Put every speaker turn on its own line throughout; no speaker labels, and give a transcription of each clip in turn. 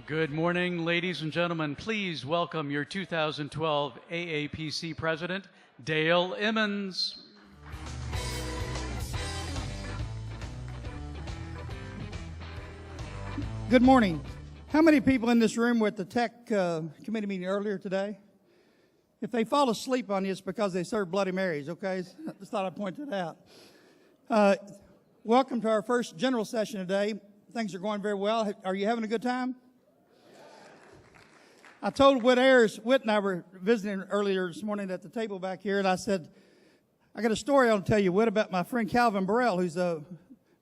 Good morning, ladies and gentlemen. Please welcome your 2012 AAPC President, Dale Emmons.
Good morning. How many people in this room were at the tech committee meeting earlier today? If they fall asleep on you, it's because they served Bloody Marys, okay? Just thought I'd point that out. Welcome to our first general session today. Things are going very well. Are you having a good time? I told Whit Ayers, Whit and I were visiting earlier this morning at the table back here, and I said, I got a story I'll tell you, Whit, about my friend Calvin Burrell, who's a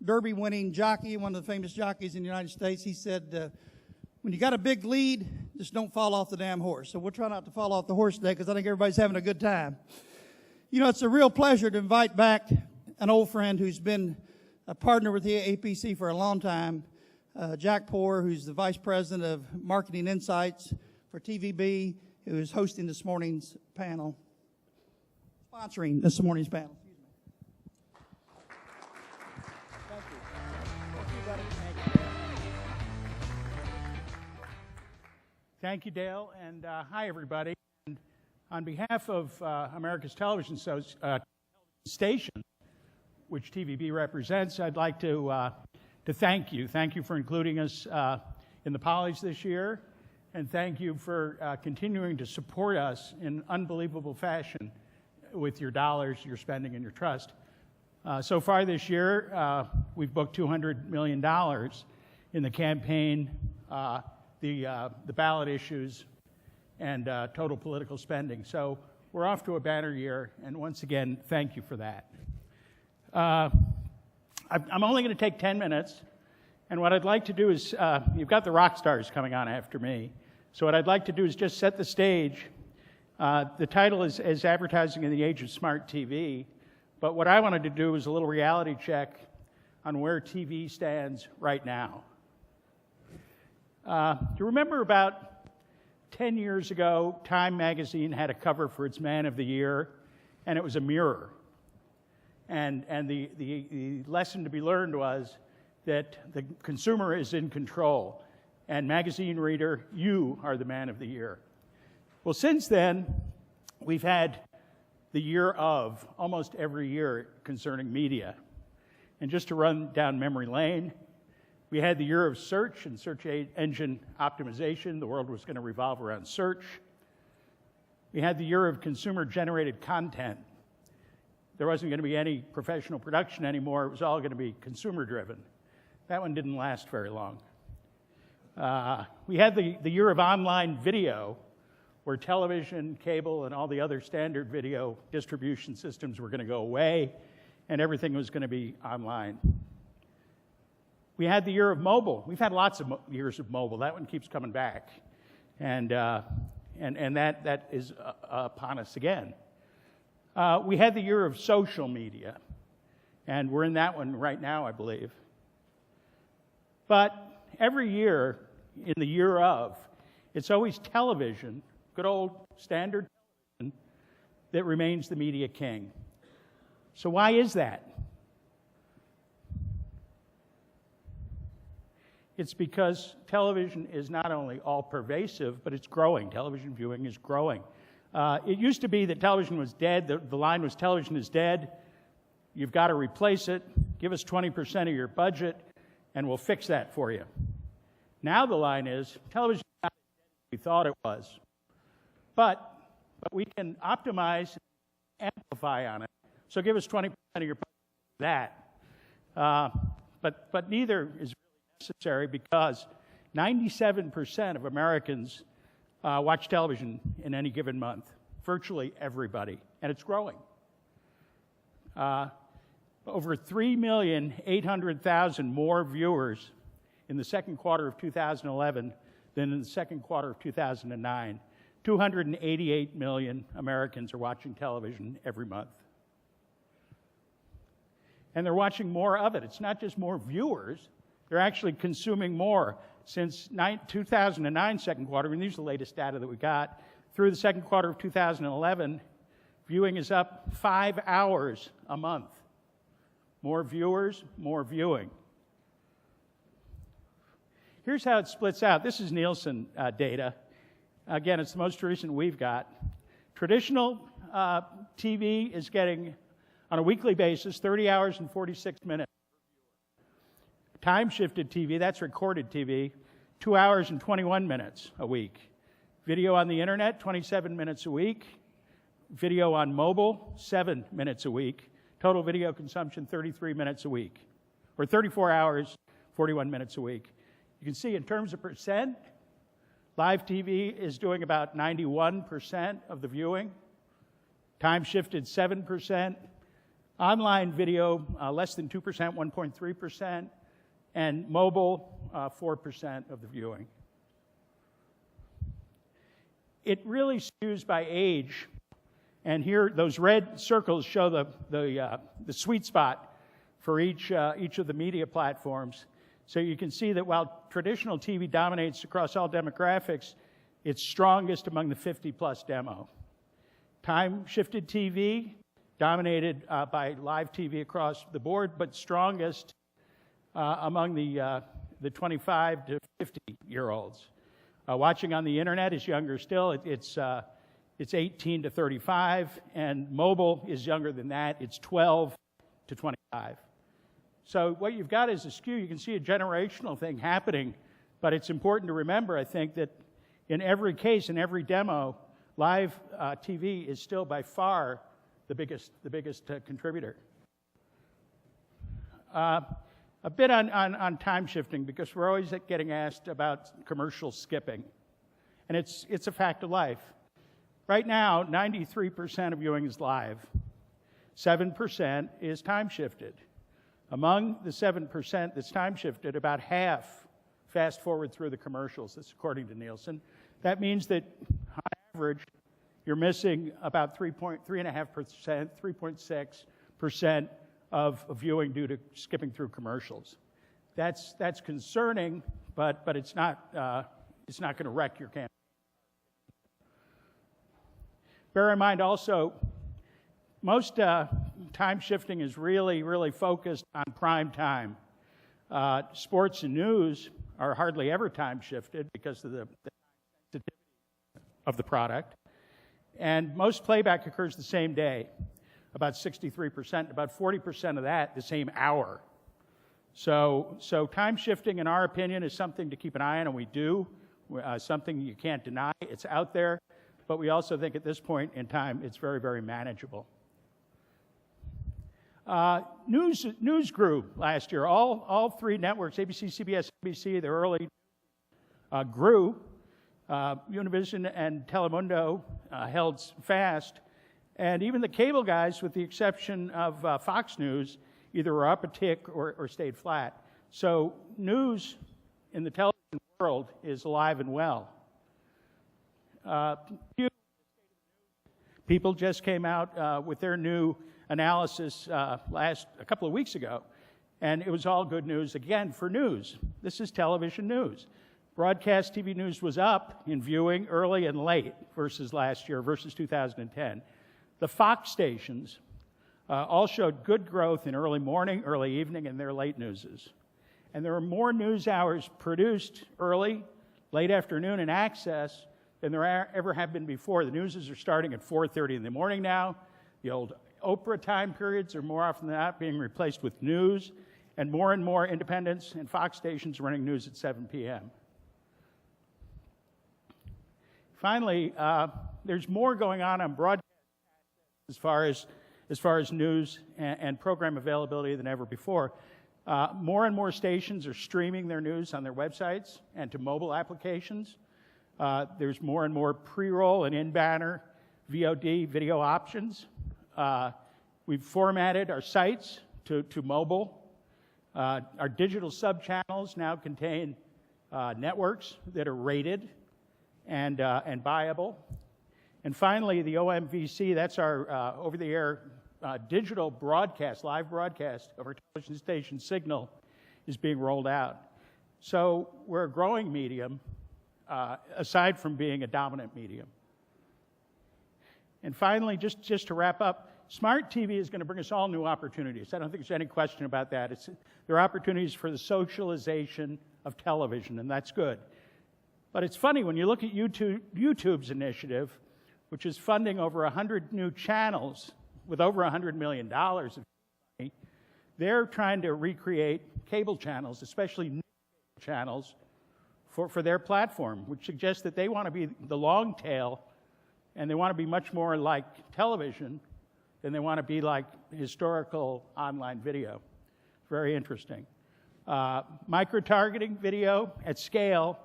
Derby-winning jockey, one of the famous jockeys in the United States. He said, when you got a big lead, just don't fall off the damn horse. So we'll try not to fall off the horse today because I think everybody's having a good time. You know, it's a real pleasure to invite back an old friend who's been a partner with the APC for a long time, Jack Poor, who's the Vice President of Marketing Insights for TVB, who is hosting this morning's panel, sponsoring this morning's panel.
Thank you, Dale, and hi, everybody. And on behalf of America's television station, which TVB represents, I'd like to thank you. Thank you for including us in the Pollies this year, and thank you for continuing to support us in unbelievable fashion with your dollars, your spending, and your trust. So far this year, we've booked $200 million in the campaign, the ballot issues, and total political spending. So we're off to a banner year, and once again, thank you for that. I'm only going to take 10 minutes, and what I'd like to do is, you've got the rock stars coming on after me, so what I'd like to do is just set the stage. The title is Advertising in the Age of Smart TV, but what I wanted to do is a little reality check on where TV stands right now. Do you remember about 10 years ago, Time magazine had a cover for its Man of the Year, and it was a mirror. And the lesson to be learned was that the consumer is in control, and magazine reader, you are the Man of the Year. Well, since then, we've had the year of almost every year concerning media. And just to run down memory lane, we had the year of search and search engine optimization. The world was going to revolve around search. We had the year of consumer-generated content. There wasn't going to be any professional production anymore. It was all going to be consumer-driven. That one didn't last very long. We had the year of online video, where television, cable, and all the other standard video distribution systems were going to go away, and everything was going to be online. We had the year of mobile. We've had lots of years of mobile. That one keeps coming back, and that is upon us again. We had the year of social media, and we're in that one right now, I believe. But every year in the year of, it's always television, good old standard television, that remains the media king. So why is that? It's because television is not only all-pervasive, but it's growing. Television viewing is growing. It used to be that television was dead. The line was television is dead. You've got to replace it. Give us 20% of your budget, and we'll fix that for you. Now the line is television is not as dead as we thought it was. But we can optimize and amplify on it. So give us 20% of your budget for that. But neither is really necessary because 97% of Americans watch television in any given month. Virtually everybody. And it's growing. Over 3,800,000 more viewers in the second quarter of 2011 than in the second quarter of 2009. 288 million Americans are watching television every month. And they're watching more of it. It's not just more viewers. They're actually consuming more. Since 2009 second quarter, and these are the latest data that we got, through the second quarter of 2011, viewing is up 5 hours a month. More viewers, more viewing. here's how it splits out. This is Nielsen data. Again, it's the most recent we've got. Traditional TV is getting, on a weekly basis, 30 hours and 46 minutes. Time-shifted TV, that's recorded TV, 2 hours and 21 minutes a week. Video on the internet, 27 minutes a week. Video on mobile, 7 minutes a week. Total video consumption, 33 minutes a week. Or 34 hours, 41 minutes a week. You can see in terms of percent, live TV is doing about 91% of the viewing. Time-shifted, 7%. Online video, less than 2%, 1.3%. And mobile, 4% of the viewing. It really skews by age. And here, those red circles show the sweet spot for each of the media platforms. So you can see that while traditional TV dominates across all demographics, it's strongest among the 50-plus demo. Time-shifted TV dominated by live TV across the board, but strongest among the 25 to 50-year-olds. Watching on the internet is younger still. It's 18 to 35, and mobile is younger than that. It's 12 to 25. So what you've got is a skew. You can see a generational thing happening, but it's important to remember, I think, that in every case, in every demo, live TV is still by far the biggest contributor. A bit on time shifting, because we're always getting asked about commercial skipping, and it's a fact of life. Right now, 93% of viewing is live. 7% is time shifted. Among the 7% that's time shifted, about half fast forward through the commercials. That's according to Nielsen. That means that on average, you're missing about 3.5%, 3.6% of viewing due to skipping through commercials. That's concerning, but it's not going to wreck your campaign. Bear in mind also, most time shifting is really focused on prime time. Sports and news are hardly ever time shifted because of the sensitivity of the product. And most playback occurs the same day, about 63%, about 40% of that the same hour. So time shifting, in our opinion, is something to keep an eye on, and we do. Something you can't deny. It's out there. But we also think at this point in time, it's very manageable. News grew last year. All three networks, ABC, CBS, NBC, the early grew. Univision and Telemundo held fast. And even the cable guys, with the exception of Fox News, either were up a tick or stayed flat. So news in the television world is alive and well. People just came out with their new analysis a couple of weeks ago, and it was all good news again for news. This is television news. Broadcast TV news was up in viewing early and late versus last year, versus 2010. The Fox stations all showed good growth in early morning, early evening, and their late newses. And there are more news hours produced early, late afternoon, and access than there ever have been before. The newses are starting at 4:30 in the morning now. The old Oprah time periods are more often than not being replaced with news, and more independents and Fox stations running news at 7 p.m. Finally, there's more going on broadcast as far as news and program availability than ever before. More and more stations are streaming their news on their websites and to mobile applications. There's more and more pre-roll and in-banner VOD video options. We've formatted our sites to mobile. Our digital sub-channels now contain networks that are rated and buyable. And finally, the OMVC, that's our over-the-air digital broadcast, live broadcast of our television station Signal, is being rolled out. So we're a growing medium, aside from being a dominant medium. And finally, just to wrap up, smart TV is going to bring us all new opportunities. I don't think there's any question about that. There are opportunities for the socialization of television, and that's good. But it's funny, when you look at YouTube's initiative, which is funding over 100 new channels with over $100 million of money, they're trying to recreate cable channels, especially new channels, for their platform, which suggests that they want to be the long tail, and they want to be much more like television than they want to be like historical online video. Very interesting. Micro-targeting video at scale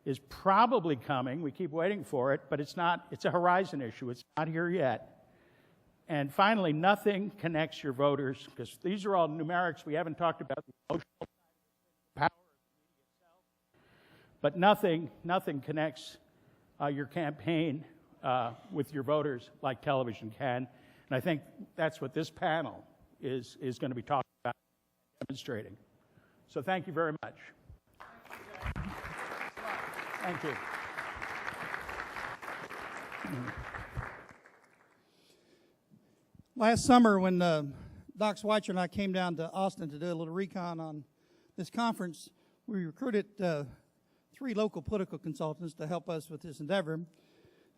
is probably coming. We keep waiting for it, but it's a horizon issue. It's not here yet. And finally, nothing connects your voters, because these are all numerics. We haven't talked about the emotional power of the media itself. But nothing connects your campaign with your voters like television can. And I think that's what this panel is going to be talking about and demonstrating. So thank you very much. Thank you.
Last summer, when Doc Schweitzer and I came down to Austin to do a little recon on this conference, we recruited 3 local political consultants to help us with this endeavor.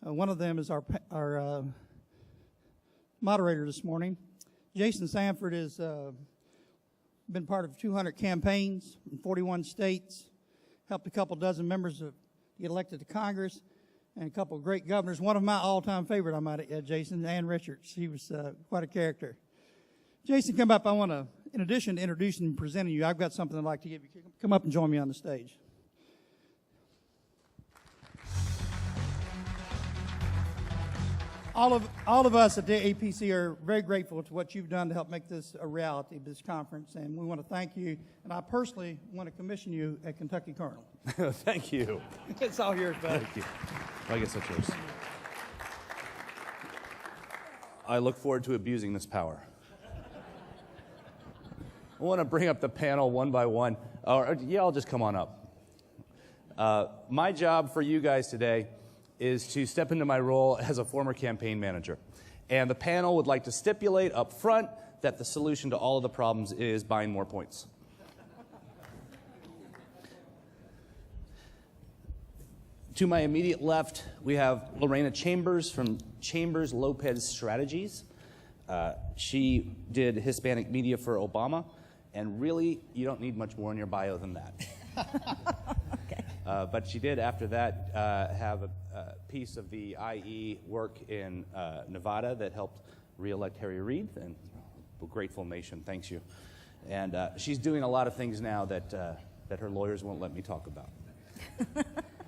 One of them is our moderator this morning. Jason Sanford has been part of 200 campaigns in 41 states, helped a couple dozen members get elected to Congress, and a couple of great governors. One of my all-time favorite, I might add, Jason, Ann Richards. He was quite a character. Jason, come up. I want to, in addition to introducing and presenting you, I've got something I'd like to give you. Come up and join me on the stage. All of us at the APC are very grateful to what you've done to help make this a reality, this conference, and we want to thank you. And I personally want to commission you at Kentucky Colonel.
Thank you.
It's all yours, bud.
Thank you. Well, I guess that's yours. I look forward to abusing this power. I want to bring up the panel one by one. I'll just come on up. My job for you guys today is to step into my role as a former campaign manager. And the panel would like to stipulate up front that the solution to all of the problems is buying more points. To my immediate left, we have Lorena Chambers from Chambers Lopez Strategies. She did Hispanic media for Obama, and really, you don't need much more in your bio than that.
Okay.
But she did, after that, have a piece of the IE work in Nevada that helped re-elect Harry Reid, and a grateful nation thanks you. And she's doing a lot of things now that her lawyers won't let me talk about.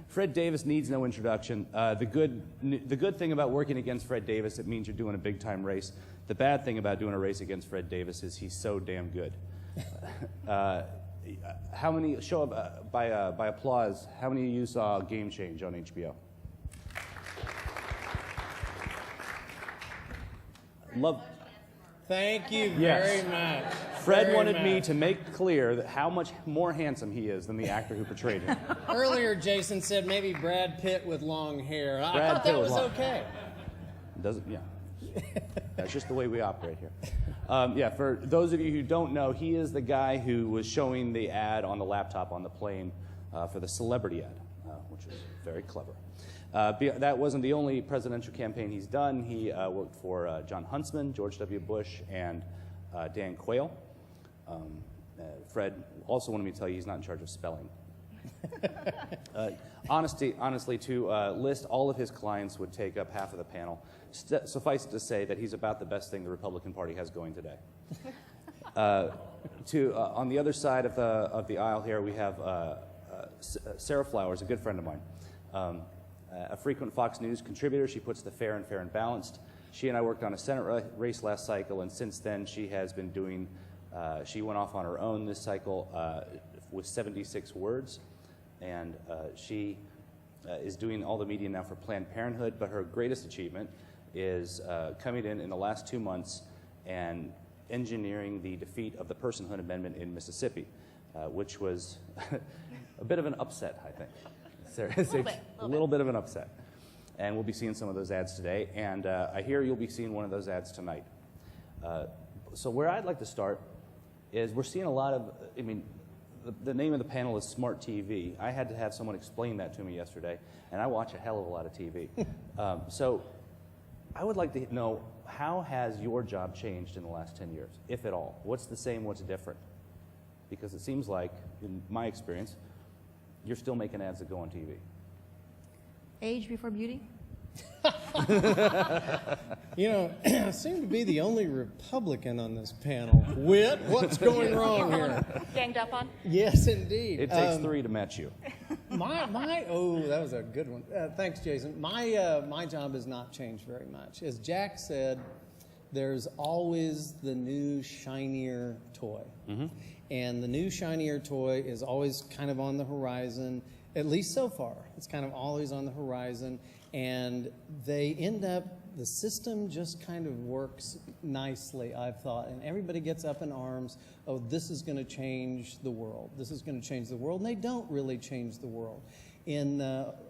Fred Davis needs no introduction. The good thing about working against Fred Davis, it means you're doing a big-time race. The bad thing about doing a race against Fred Davis is he's so damn good. How many, show up by applause, how many of you saw Game Change on HBO? Love.
Thank you
Yes.
very much.
Fred
Very
wanted me
much.
to make clear that how much more handsome he is than the actor who portrayed him.
Earlier, Jason said maybe Brad Pitt with long hair. I
Brad
thought
Pitt
that
with
was
long-
okay.
Doesn't, yeah. That's just the way we operate here. Yeah, for those of you who don't know, he is the guy who was showing the ad on the laptop on the plane for the celebrity ad, which is very clever. That wasn't the only presidential campaign he's done. He worked for John Huntsman, George W. Bush, and Dan Quayle. Fred also wanted me to tell you he's not in charge of spelling. Honestly, to list all of his clients would take up half of the panel. Suffice it to say that he's about the best thing the Republican Party has going today. On the other side of the aisle here, we have Sarah Flowers, a good friend of mine. A frequent Fox News contributor. She puts the fair and balanced. She and I worked on a Senate race last cycle, and since then she has been doing, she went off on her own this cycle with 76 words, and she is doing all the media now for Planned Parenthood, but her greatest achievement is coming in the last 2 months and engineering the defeat of the Personhood Amendment in Mississippi, which was a bit of an upset, I think. A little bit of an upset. And we'll be seeing some of those ads today. And I hear you'll be seeing one of those ads tonight. So where I'd like to start is we're seeing a lot of, the name of the panel is Smart TV. I had to have someone explain that to me yesterday, and I watch a hell of a lot of TV. So I would like to know, how has your job changed in the last 10 years, if at all? What's the same, what's different? Because it seems like, in my experience, you're still making ads that go on TV.
Age before beauty?
You know, I seem to be the only Republican on this panel. Whit, what's going wrong here?
Ganged up on?
Yes, indeed.
It takes 3 to match you.
Oh, that was a good one. Thanks, Jason. My job has not changed very much. As Jack said, there's always the new, shinier toy. Mm-hmm. And the new, shinier toy is always kind of on the horizon, at least so far. It's kind of always on the horizon. And they end up, the system just kind of works nicely, I've thought. And everybody gets up in arms, oh, this is going to change the world. This is going to change the world. And they don't really change the world. In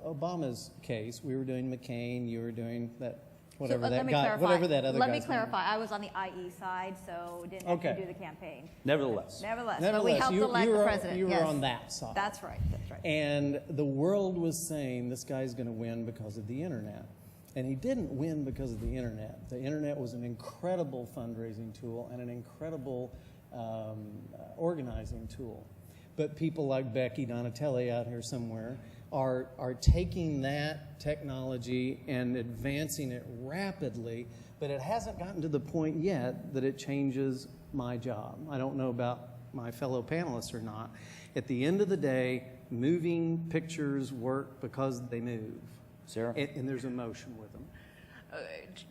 Obama's case, we were doing McCain, you were doing that, whatever that guy, whatever that other guy.
Let me clarify. I was on the IE side, so didn't have to do the campaign.
Nevertheless,
but we helped elect the president.
You were on that side.
That's right. That's right.
And the world was saying this guy's going to win because of the internet. And he didn't win because of the internet. The internet was an incredible fundraising tool and an incredible organizing tool. But people like Becky Donatelli out here somewhere are taking that technology and advancing it rapidly, but it hasn't gotten to the point yet that it changes my job. I don't know about my fellow panelists or not. At the end of the day, moving pictures work because they move.
Sarah?
And there's emotion with them.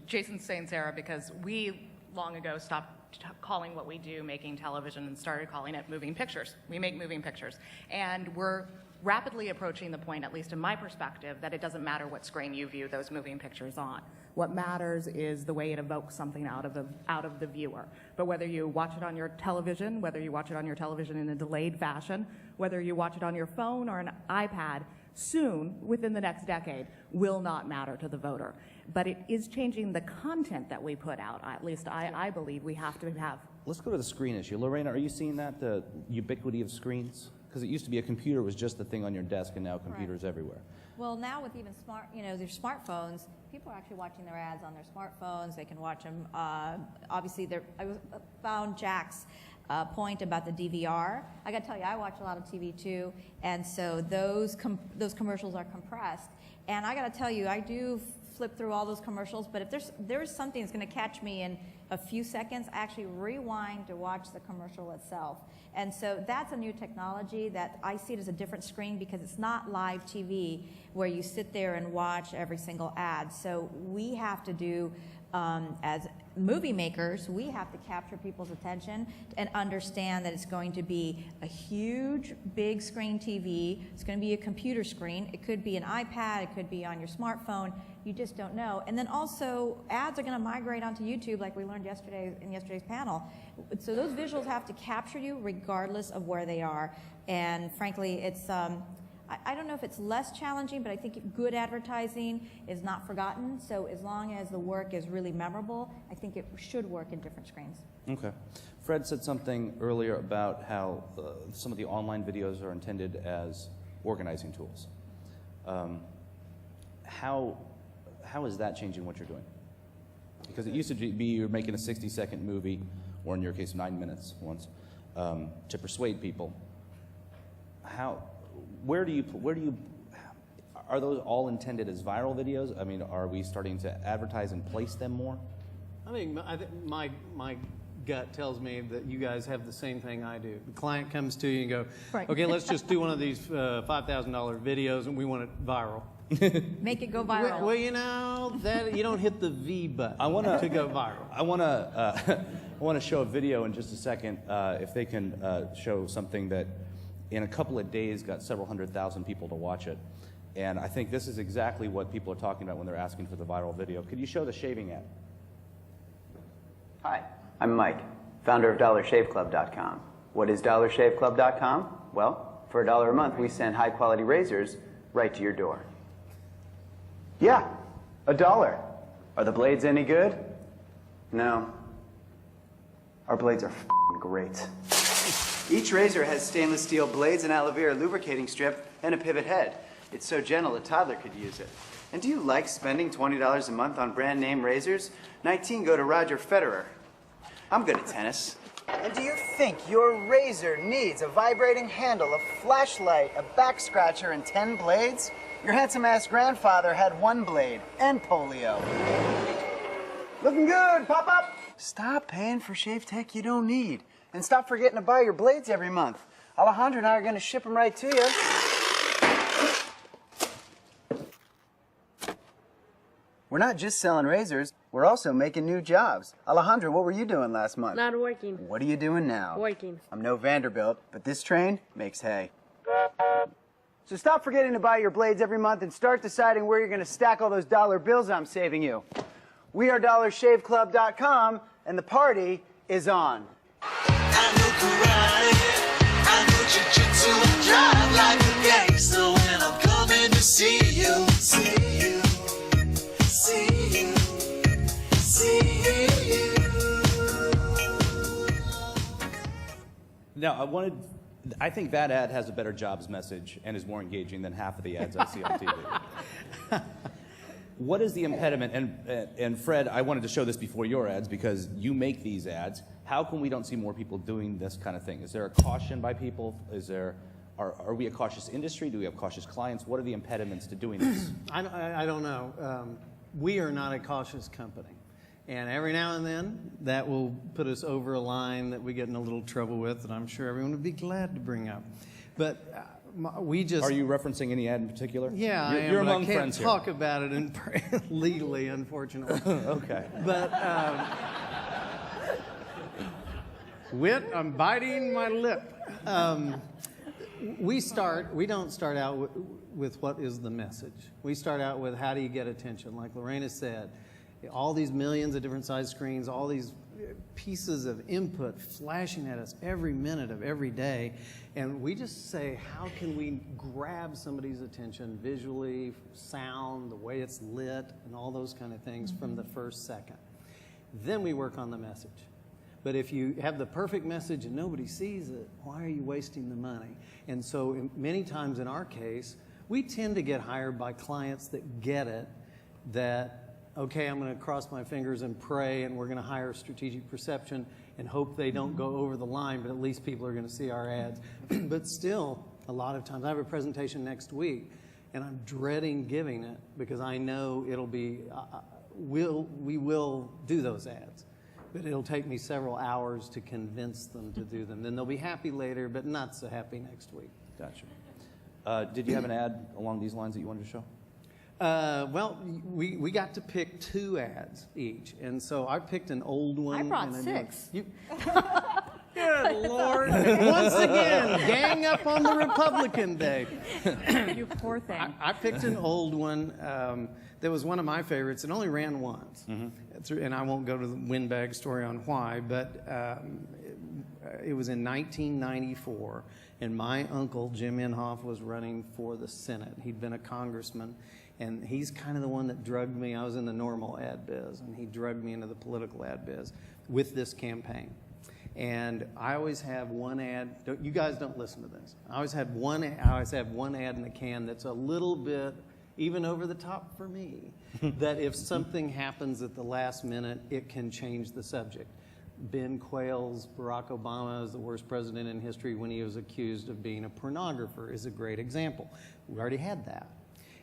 Jason's saying Sarah because we long ago stopped calling what we do making television and started calling it moving pictures. We make moving pictures. And we're rapidly approaching the point, at least in my perspective, that it doesn't matter what screen you view those moving pictures on. What matters is the way it evokes something out of the viewer. But whether you watch it on your television, whether you watch it on your television in a delayed fashion, whether you watch it on your phone or an iPad, soon, within the next decade, will not matter to the voter. But it is changing the content that we put out. At least I believe we have to have.
Let's go to the screen issue. Lorena, are you seeing that, the ubiquity of screens? Because it used to be a computer was just the thing on your desk, and now computers everywhere.
Well, now with even their smartphones, people are actually watching their ads on their smartphones. They can watch them. Obviously, I found Jack's point about the DVR. I got to tell you, I watch a lot of TV too, and so those commercials are compressed. And I got to tell you, I do flip through all those commercials, but if there's something that's going to catch me in a few seconds, I actually rewind to watch the commercial itself. And so that's a new technology that I see it as a different screen because it's not live TV where you sit there and watch every single ad. So we have to do, as movie makers, we have to capture people's attention and understand that it's going to be a huge, big screen TV. It's going to be a computer screen. It could be an iPad. It could be on your smartphone. You just don't know. And then also, ads are going to migrate onto YouTube like we learned in yesterday's panel. So those visuals have to capture you regardless of where they are. And frankly, it's I don't know if it's less challenging, but I think good advertising is not forgotten. So as long as the work is really memorable, I think it should work in different screens.
Okay. Fred said something earlier about how some of the online videos are intended as organizing tools. How is that changing what you're doing? Because it used to be you're making a 60-second movie, or in your case, 9 minutes once, to persuade people. Where do you, are those all intended as viral videos? I mean, are we starting to advertise and place them more?
I think my gut tells me that you guys have the same thing I do. The client comes to you and go,
Right.
okay, let's just do one of these $5,000 videos and we want it viral.
Make it go viral.
Well, you know, that you don't hit the V button to go viral.
I want to show a video in just a second, if they can show something that in a couple of days got several 100,000 people to watch it. And I think this is exactly what people are talking about when they're asking for the viral video. Could you show the shaving ad?
Hi, I'm Mike, founder of DollarShaveClub.com. What is DollarShaveClub.com? Well, for $1 a month, we send high-quality razors right to your door. Yeah, $1. Are the blades any good? No. Our blades are f***ing great. Each razor has stainless steel blades, an aloe vera lubricating strip, and a pivot head. It's so gentle a toddler could use it. And do you like spending $20 a month on brand name razors? 19 go to Roger Federer. I'm good at tennis. And do you think your razor needs a vibrating handle, a flashlight, a back scratcher, and 10 blades? Your handsome-ass grandfather had 1 blade and polio. Looking good, Pop-Up! Stop paying for shave tech you don't need. And stop forgetting to buy your blades every month. Alejandro and I are going to ship them right to you. We're not just selling razors, we're also making new jobs. Alejandro, what were you doing last month?
Not working.
What are you doing now?
Working.
I'm no Vanderbilt, but this train makes hay. So stop forgetting to buy your blades every month and start deciding where you're going to stack all those dollar bills I'm saving you. We are DollarShaveClub.com, and the party is on.
I know karate, I know jiu-jitsu, I drive like a gangster when I'm coming to see you, see you, see you, see you.
Now, I think that ad has a better jobs message and is more engaging than half of the ads I see on TV. What is the impediment? And Fred, I wanted to show this before your ads because you make these ads. How come we don't see more people doing this kind of thing? Is there a caution by people? Are we a cautious industry? Do we have cautious clients? What are the impediments to doing this?
I don't know. We are not a cautious company. And every now and then, that will put us over a line that we get in a little trouble with that I'm sure everyone would be glad to bring up. But we just...
Are you referencing any ad in particular?
Yeah, I am,
you're
but
among
I can't
friends
talk about it legally, unfortunately.
Okay.
But, Whit, I'm biting my lip. We don't start out with what is the message. We start out with how do you get attention, like Lorena said. All these millions of different size screens, all these pieces of input flashing at us every minute of every day. And we just say, how can we grab somebody's attention visually, sound, the way it's lit, and all those kind of things from the first second. Then we work on the message. But if you have the perfect message and nobody sees it, why are you wasting the money? And so many times in our case, we tend to get hired by clients that get it, that okay, I'm going to cross my fingers and pray, and we're going to hire strategic perception and hope they don't go over the line, but at least people are going to see our ads. But still, a lot of times, I have a presentation next week, and I'm dreading giving it because I know it'll be, we will do those ads. But it'll take me several hours to convince them to do them. Then they'll be happy later, but not so happy next week.
Gotcha. Did you have an ad along these lines that you wanted to show?
Well, we got to pick 2 ads each, and so I picked an old one.
I brought
and a
6.
Good Lord! Once again, gang up on the Republican Day.
You poor thing.
I picked an old one that was one of my favorites. It only ran once, and I won't go to the windbag story on why, but it was in 1994, and my uncle, Jim Inhofe, was running for the Senate. He'd been a congressman. And he's kind of the one that drugged me. I was in the normal ad biz, and he drugged me into the political ad biz with this campaign. And I always have one ad. You guys don't listen to this. I always have one ad in the can that's a little bit even over the top for me. That if something happens at the last minute, it can change the subject. Ben Quayle's Barack Obama is the worst president in history when he was accused of being a pornographer is a great example. We already had that.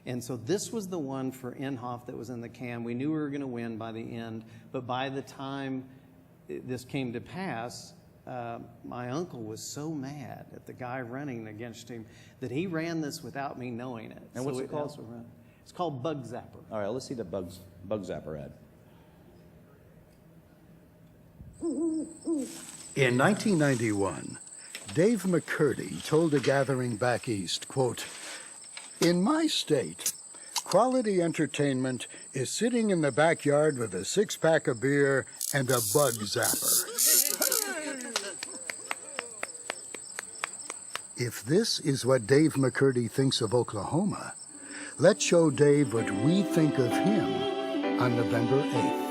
And so this was the one for Inhofe that was in the can. We knew we were going to win by the end, but by the time this came to pass, my uncle was so mad at the guy running against him that he ran this without me knowing it.
And what's it called?
It's called Bug Zapper.
All right, let's see the Bug Zapper ad.
In 1991, Dave McCurdy told a gathering back east, quote, "In my state, quality entertainment is sitting in the backyard with a 6-pack of beer and a bug zapper." If this is what Dave McCurdy thinks of Oklahoma, let's show Dave what we think of him on November 8th.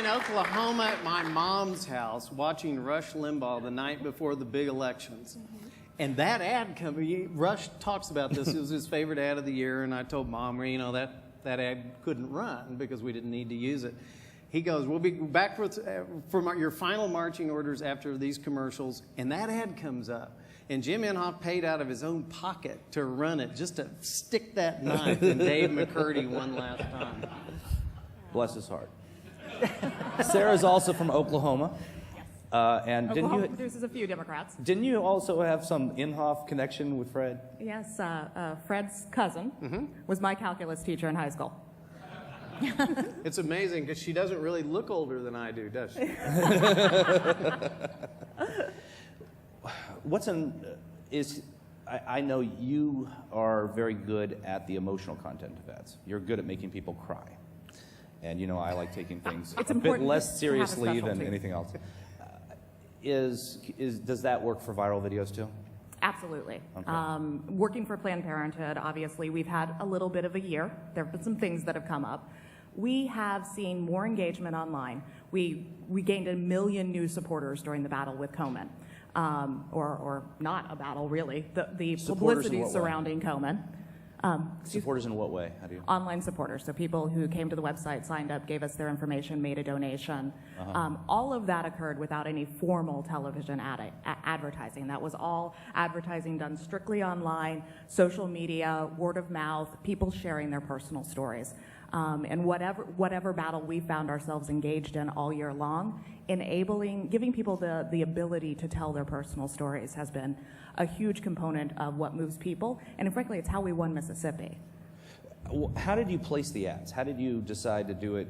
Oklahoma at my mom's house watching Rush Limbaugh the night before the big elections. And that ad Rush talks about this. It was his favorite ad of the year. And I told Mom, you know, that ad couldn't run because we didn't need to use it. He goes, we'll be back for your final marching orders after these commercials. And that ad comes up. And Jim Inhofe paid out of his own pocket to run it, just to stick that knife in Dave McCurdy one last time.
Bless his heart. Sarah's also from Oklahoma. And
There's a few Democrats.
Didn't you also have some Inhofe connection with Fred?
Yes, Fred's cousin was my calculus teacher in high school.
It's amazing because she doesn't really look older than I do, does she?
I know you are very good at the emotional content of ads. You're good at making people cry. And you know, I like taking things a bit less seriously than anything else. Does that work for viral videos too?
Absolutely.
Okay.
Working for Planned Parenthood, obviously, we've had a little bit of a year. There have been some things that have come up. We have seen more engagement online. We gained 1 million new supporters during the battle with Komen. Or not a battle, really. The publicity surrounding Komen.
Supporters in what way? How do you?
Online supporters, so people who came to the website, signed up, gave us their information, made a donation. All of that occurred without any formal television advertising. That was all advertising done strictly online, social media, word of mouth, people sharing their personal stories. And whatever battle we found ourselves engaged in all year long, giving people the ability to tell their personal stories has been a huge component of what moves people, and frankly, it's how we won Mississippi.
How did you place the ads? How did you decide to do it?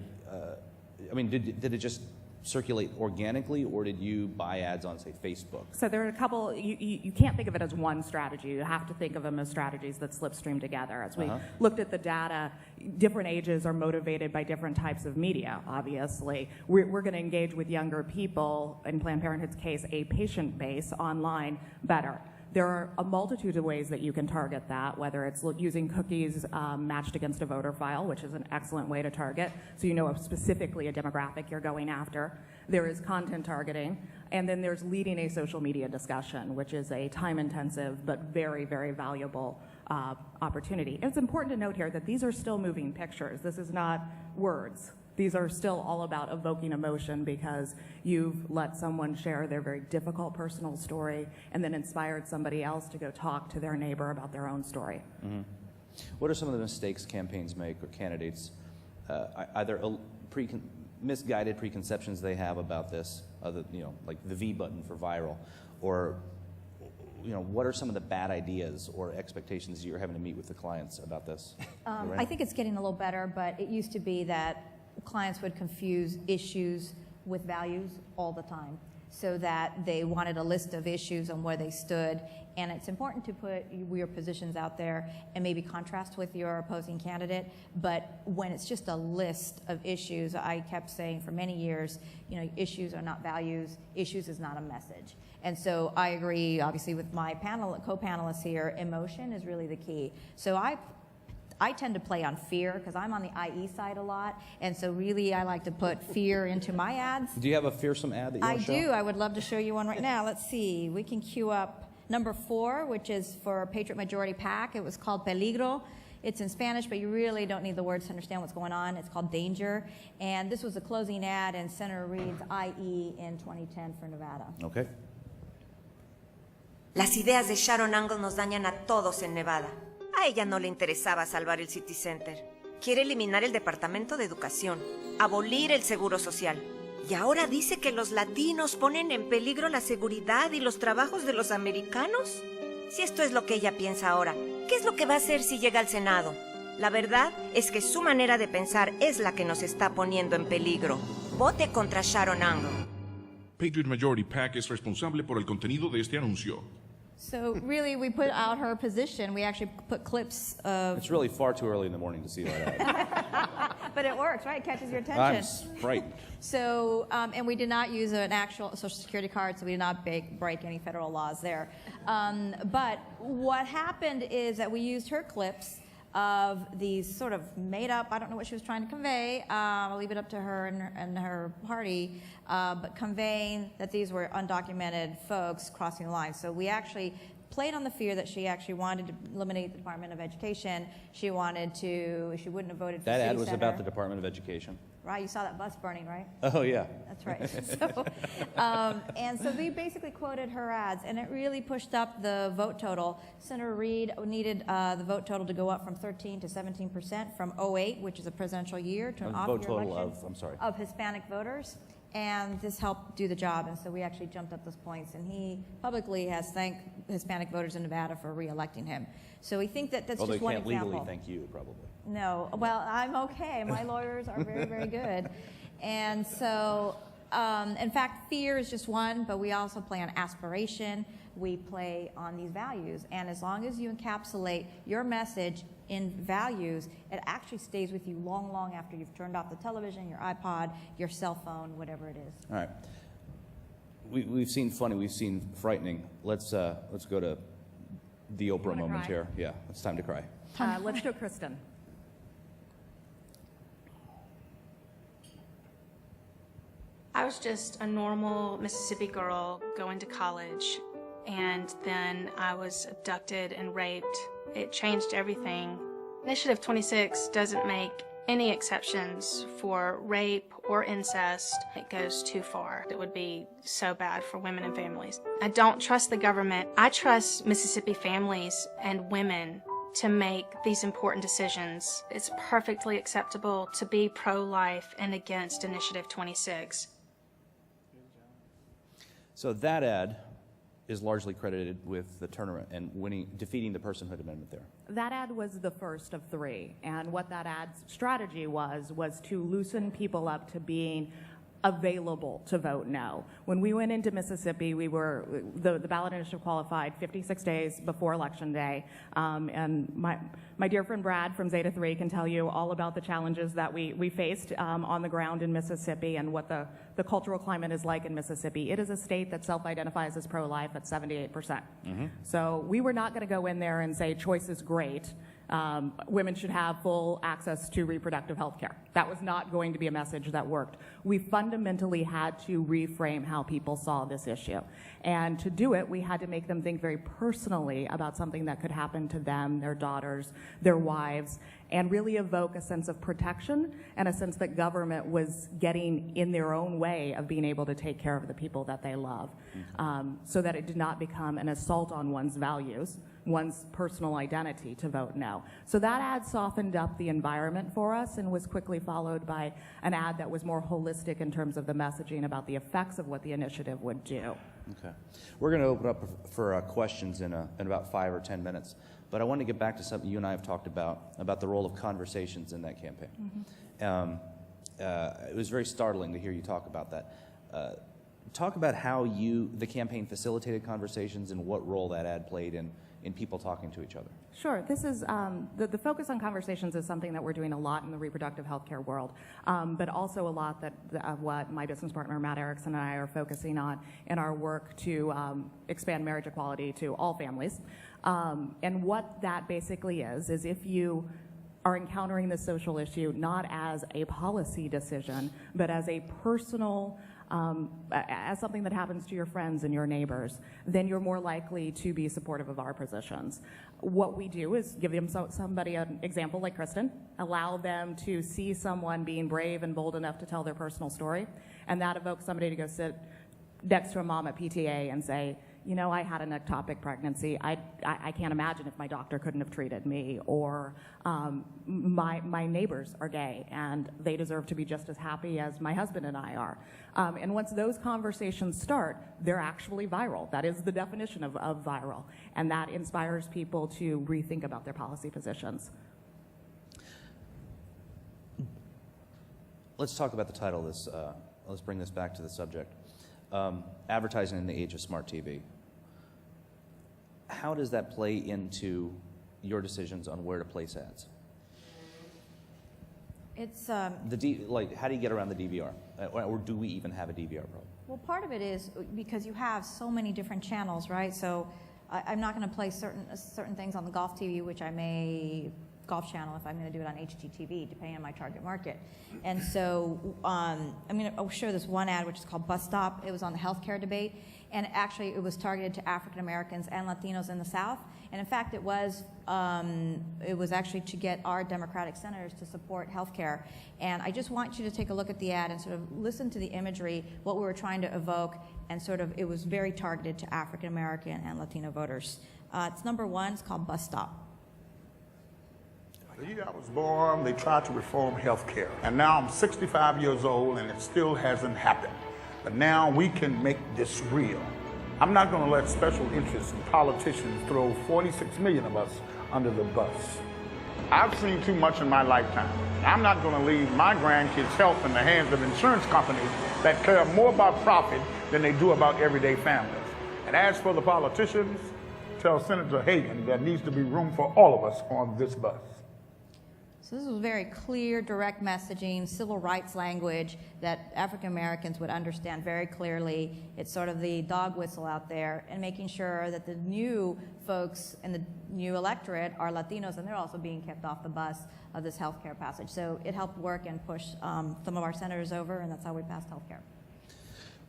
Did it just circulate organically, or did you buy ads on, say, Facebook?
So there are a couple. You can't think of it as one strategy. You have to think of them as strategies that slipstream together. As we looked at the data, different ages are motivated by different types of media, obviously. We're going to engage with younger people, in Planned Parenthood's case, a patient base online better. There are a multitude of ways that you can target that, whether it's using cookies matched against a voter file, which is an excellent way to target, so you know specifically a demographic you're going after. There is content targeting, and then there's leading a social media discussion, which is a time-intensive but very, very valuable opportunity. And it's important to note here that these are still moving pictures. This is not words. These are still all about evoking emotion because you've let someone share their very difficult personal story and then inspired somebody else to go talk to their neighbor about their own story.
Mm-hmm. What are some of the mistakes campaigns make, or candidates, either misguided preconceptions they have about this, like the V button for viral, or what are some of the bad ideas or expectations you're having to meet with the clients about this?
I think it's getting a little better, but it used to be that clients would confuse issues with values all the time, so that they wanted a list of issues and where they stood. And it's important to put your positions out there and maybe contrast with your opposing candidate. But when it's just a list of issues, I kept saying for many years, issues are not values, issues is not a message. And so I agree, obviously, with my co-panelists here, emotion is really the key. So I tend to play on fear because I'm on the IE side a lot, and so really I like to put fear into my ads.
Do you have a fearsome ad that you want to show?
I do. I would love to show you one right now. Let's see. We can queue up number 4, which is for Patriot Majority PAC. It was called Peligro. It's in Spanish, but you really don't need the words to understand what's going on. It's called Danger, and this was a closing ad in Senator Reid's IE in 2010 for Nevada.
Okay.
Las ideas de Sharon Angle nos dañan a todos en Nevada. A ella no le interesaba salvar el City Center. Quiere eliminar el Departamento de Educación, abolir el Seguro Social. Y ahora dice que los latinos ponen en peligro la seguridad y los trabajos de los americanos. Si esto es lo que ella piensa ahora, ¿qué es lo que va a hacer si llega al Senado? La verdad es que su manera de pensar es la que nos está poniendo en peligro. Vote contra Sharon Angle.
Patriot Majority PAC es responsable por el contenido de este anuncio.
So really, we put out her position. We actually put clips of...
It's really far too early in the morning to see that ad.
But it works, right? It catches your attention.
I'm frightened.
So, and we did not use an actual Social Security card, so we did not break any federal laws there. But what happened is that we used her clips of these sort of made up, I don't know what she was trying to convey, I'll leave it up to her and her party, but conveying that these were undocumented folks crossing the line. So we actually played on the fear that she actually wanted to eliminate the Department of Education. She wouldn't have voted for
That
city
ad was
center.
about the Department of Education.
Right, you saw that bus burning, right?
Oh, yeah.
That's right. So, and so we basically quoted her ads, and it really pushed up the vote total. Senator Reid needed the vote total to go up from 13 to 17% from 08, which is a presidential year, to an off-year
Vote total
election of Hispanic voters. And this helped do the job, and so we actually jumped up those points. And he publicly has thanked Hispanic voters in Nevada for re-electing him. So we think that that's just one example.
Although he can't legally thank you, probably.
No, well, I'm okay. My lawyers are very, very good. And so, in fact, fear is just one, but we also play on aspiration. We play on these values. And as long as you encapsulate your message in values, it actually stays with you long, long after you've turned off the television, your iPod, your cell phone, whatever it is.
All right. We've seen funny, we've seen frightening. Let's go to the Oprah moment
cry?
here. Yeah, it's time to cry.
Let's go, Kristen.
I was just a normal Mississippi girl going to college, and then I was abducted and raped. It changed everything. Initiative 26 doesn't make any exceptions for rape or incest. It goes too far. It would be so bad for women and families. I don't trust the government. I trust Mississippi families and women to make these important decisions. It's perfectly acceptable to be pro-life and against Initiative 26.
So that ad is largely credited with the turnaround and defeating the personhood amendment there.
That ad was the first of three, and what that ad's strategy was to loosen people up to being available to vote no. When we went into Mississippi, the ballot initiative qualified 56 days before Election Day, and my dear friend Brad from Zeta 3 can tell you all about the challenges that we faced on the ground in Mississippi and what the cultural climate is like in Mississippi. It is a state that self-identifies as pro-life at 78%. So we were not going to go in there and say choice is great. Women should have full access to reproductive health care. That was not going to be a message that worked. We fundamentally had to reframe how people saw this issue. And to do it, we had to make them think very personally about something that could happen to them, their daughters, their wives, and really evoke a sense of protection and a sense that government was getting in their own way of being able to take care of the people that they love, so that it did not become an assault on one's values, one's personal identity to vote no. So that ad softened up the environment for us and was quickly followed by an ad that was more holistic in terms of the messaging about the effects of what the initiative would do.
Okay. We're going to open up for questions in about 5 or 10 minutes. But I want to get back to something you and I have talked about the role of conversations in that campaign. It was very startling to hear you talk about that. Talk about how the campaign facilitated conversations and what role that ad played in people talking to each other.
Sure. This is the focus on conversations is something that we're doing a lot in the reproductive health care world, but also a lot of what my business partner Matt Erickson and I are focusing on in our work to expand marriage equality to all families. And what that basically is if you are encountering this social issue not as a policy decision, but as a personal as something that happens to your friends and your neighbors, then you're more likely to be supportive of our positions. What we do is give them somebody an example like Kristen, allow them to see someone being brave and bold enough to tell their personal story, and that evokes somebody to go sit next to a mom at PTA and say, you know, I had an ectopic pregnancy. I can't imagine if my doctor couldn't have treated me. Or my neighbors are gay, and they deserve to be just as happy as my husband and I are. And once those conversations start, they're actually viral. That is the definition of viral. And that inspires people to rethink about their policy positions.
Let's talk about the title of this. Let's bring this back to the subject. Advertising in the age of smart TV. How does that play into your decisions on where to place ads?
It's
how do you get around the DVR, or do we even have a DVR problem?
well, part of it is because you have so many different channels, right? So I'm not going to play certain things on the golf TV, which I may Golf Channel if I'm going to do it on HGTV, depending on my target market. And so I'm going to show this one ad, which is called Bus Stop. It was on the healthcare debate, and actually it was targeted to African Americans and Latinos in the South. And in fact, it was actually to get our Democratic senators to support healthcare. And I just want you to take a look at the ad and sort of listen to the imagery, what we were trying to evoke, and sort of it was very targeted to African American and Latino voters. It's number one. It's called Bus Stop.
The year I was born, they tried to reform health care. And now I'm 65 years old and it still hasn't happened. But now we can make this real. I'm not going to let special interests and politicians throw 46 million of us under the bus. I've seen too much in my lifetime. I'm not going to leave my grandkids' health in the hands of insurance companies that care more about profit than they do about everyday families. And as for the politicians, tell Senator Hagan there needs to be room for all of us on this bus.
So this was very clear, direct messaging, civil rights language that African Americans would understand very clearly. It's sort of the dog whistle out there, and making sure that the new folks in the new electorate are Latinos, and they're also being kept off the bus of this health care passage. So it helped work and push some of our senators over, and that's how we passed health care.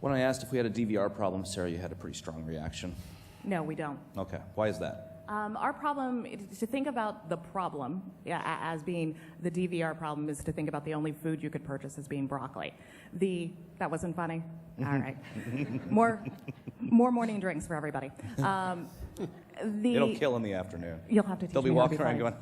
When I asked if we had a DVR problem, Sarah, you had a pretty strong reaction.
No, we don't.
Okay, why is that?
Our problem is to think about the problem as being the DVR problem is to think about the only food you could purchase as being broccoli. That wasn't funny? All right. More morning drinks for everybody.
It'll kill in the afternoon.
You'll have to teach
They'll be
me how to
walking around going,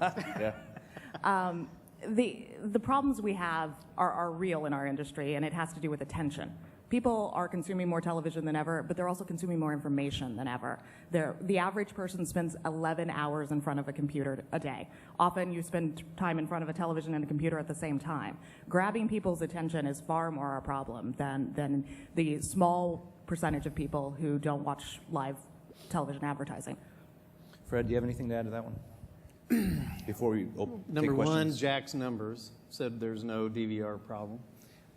yeah.
The problems we have are real in our industry, and it has to do with attention. People are consuming more television than ever, but they're also consuming more information than ever. The average person spends 11 hours in front of a computer a day. Often you spend time in front of a television and a computer at the same time. Grabbing people's attention is far more a problem than the small percentage of people who don't watch live television advertising.
Fred, do you have anything to add to that one? Before we
Number
take
one,
questions?
Jack's numbers said there's no DVR problem.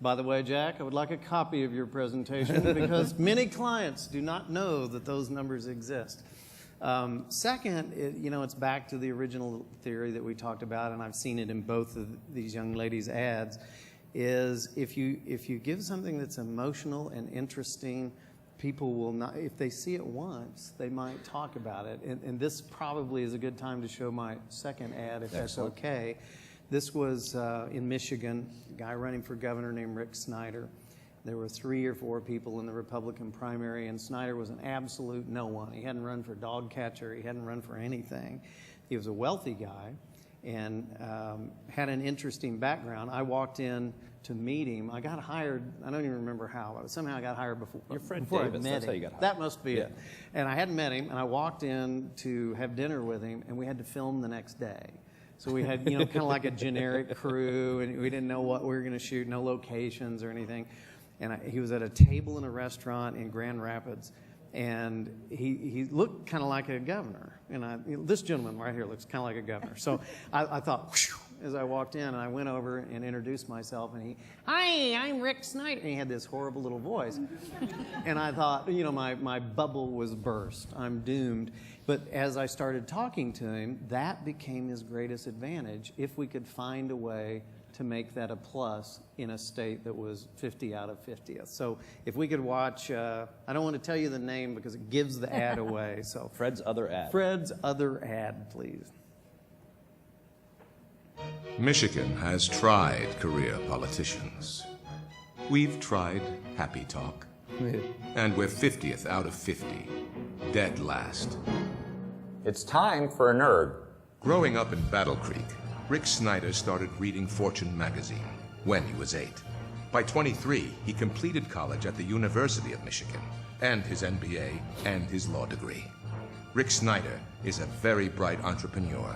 By the way, Jack, I would like a copy of your presentation because many clients do not know that those numbers exist. Second, it's back to the original theory that we talked about, and I've seen it in both of these young ladies' ads, is if you give something that's emotional and interesting, people will not, if they see it once, they might talk about it. And this probably is a good time to show my second ad, if that's okay. This was in Michigan, a guy running for governor named Rick Snyder. There were 3 or 4 people in the Republican primary, and Snyder was an absolute no one. He hadn't run for dog catcher. He hadn't run for anything. He was a wealthy guy and had an interesting background. I walked in to meet him. I got hired, I don't even remember how, but somehow I got hired before,
Your friend
before
Davis,
I met
that's
him.
how you got hired.
That must be it. And I hadn't met him, and I walked in to have dinner with him, and we had to film the next day. So we had, kind of like a generic crew, and we didn't know what we were going to shoot, no locations or anything. And he was at a table in a restaurant in Grand Rapids, and he looked kind of like a governor. And this gentleman right here looks kind of like a governor. So I thought, whew, as I walked in, and I went over and introduced myself, and hi, I'm Rick Snyder. And he had this horrible little voice. And I thought, my bubble was burst. I'm doomed. But as I started talking to him, that became his greatest advantage if we could find a way to make that a plus in a state that was 50 out of 50th. So if we could watch, I don't want to tell you the name because it gives the ad away. So
Fred's other ad.
Fred's other ad, please.
Michigan has tried career politicians. We've tried Happy Talk. And we're 50th out of 50. Dead last.
It's time for a nerd.
Growing up in Battle Creek, Rick Snyder started reading Fortune magazine when he was 8. By 23, he completed college at the University of Michigan, and his MBA and his law degree. Rick Snyder is a very bright entrepreneur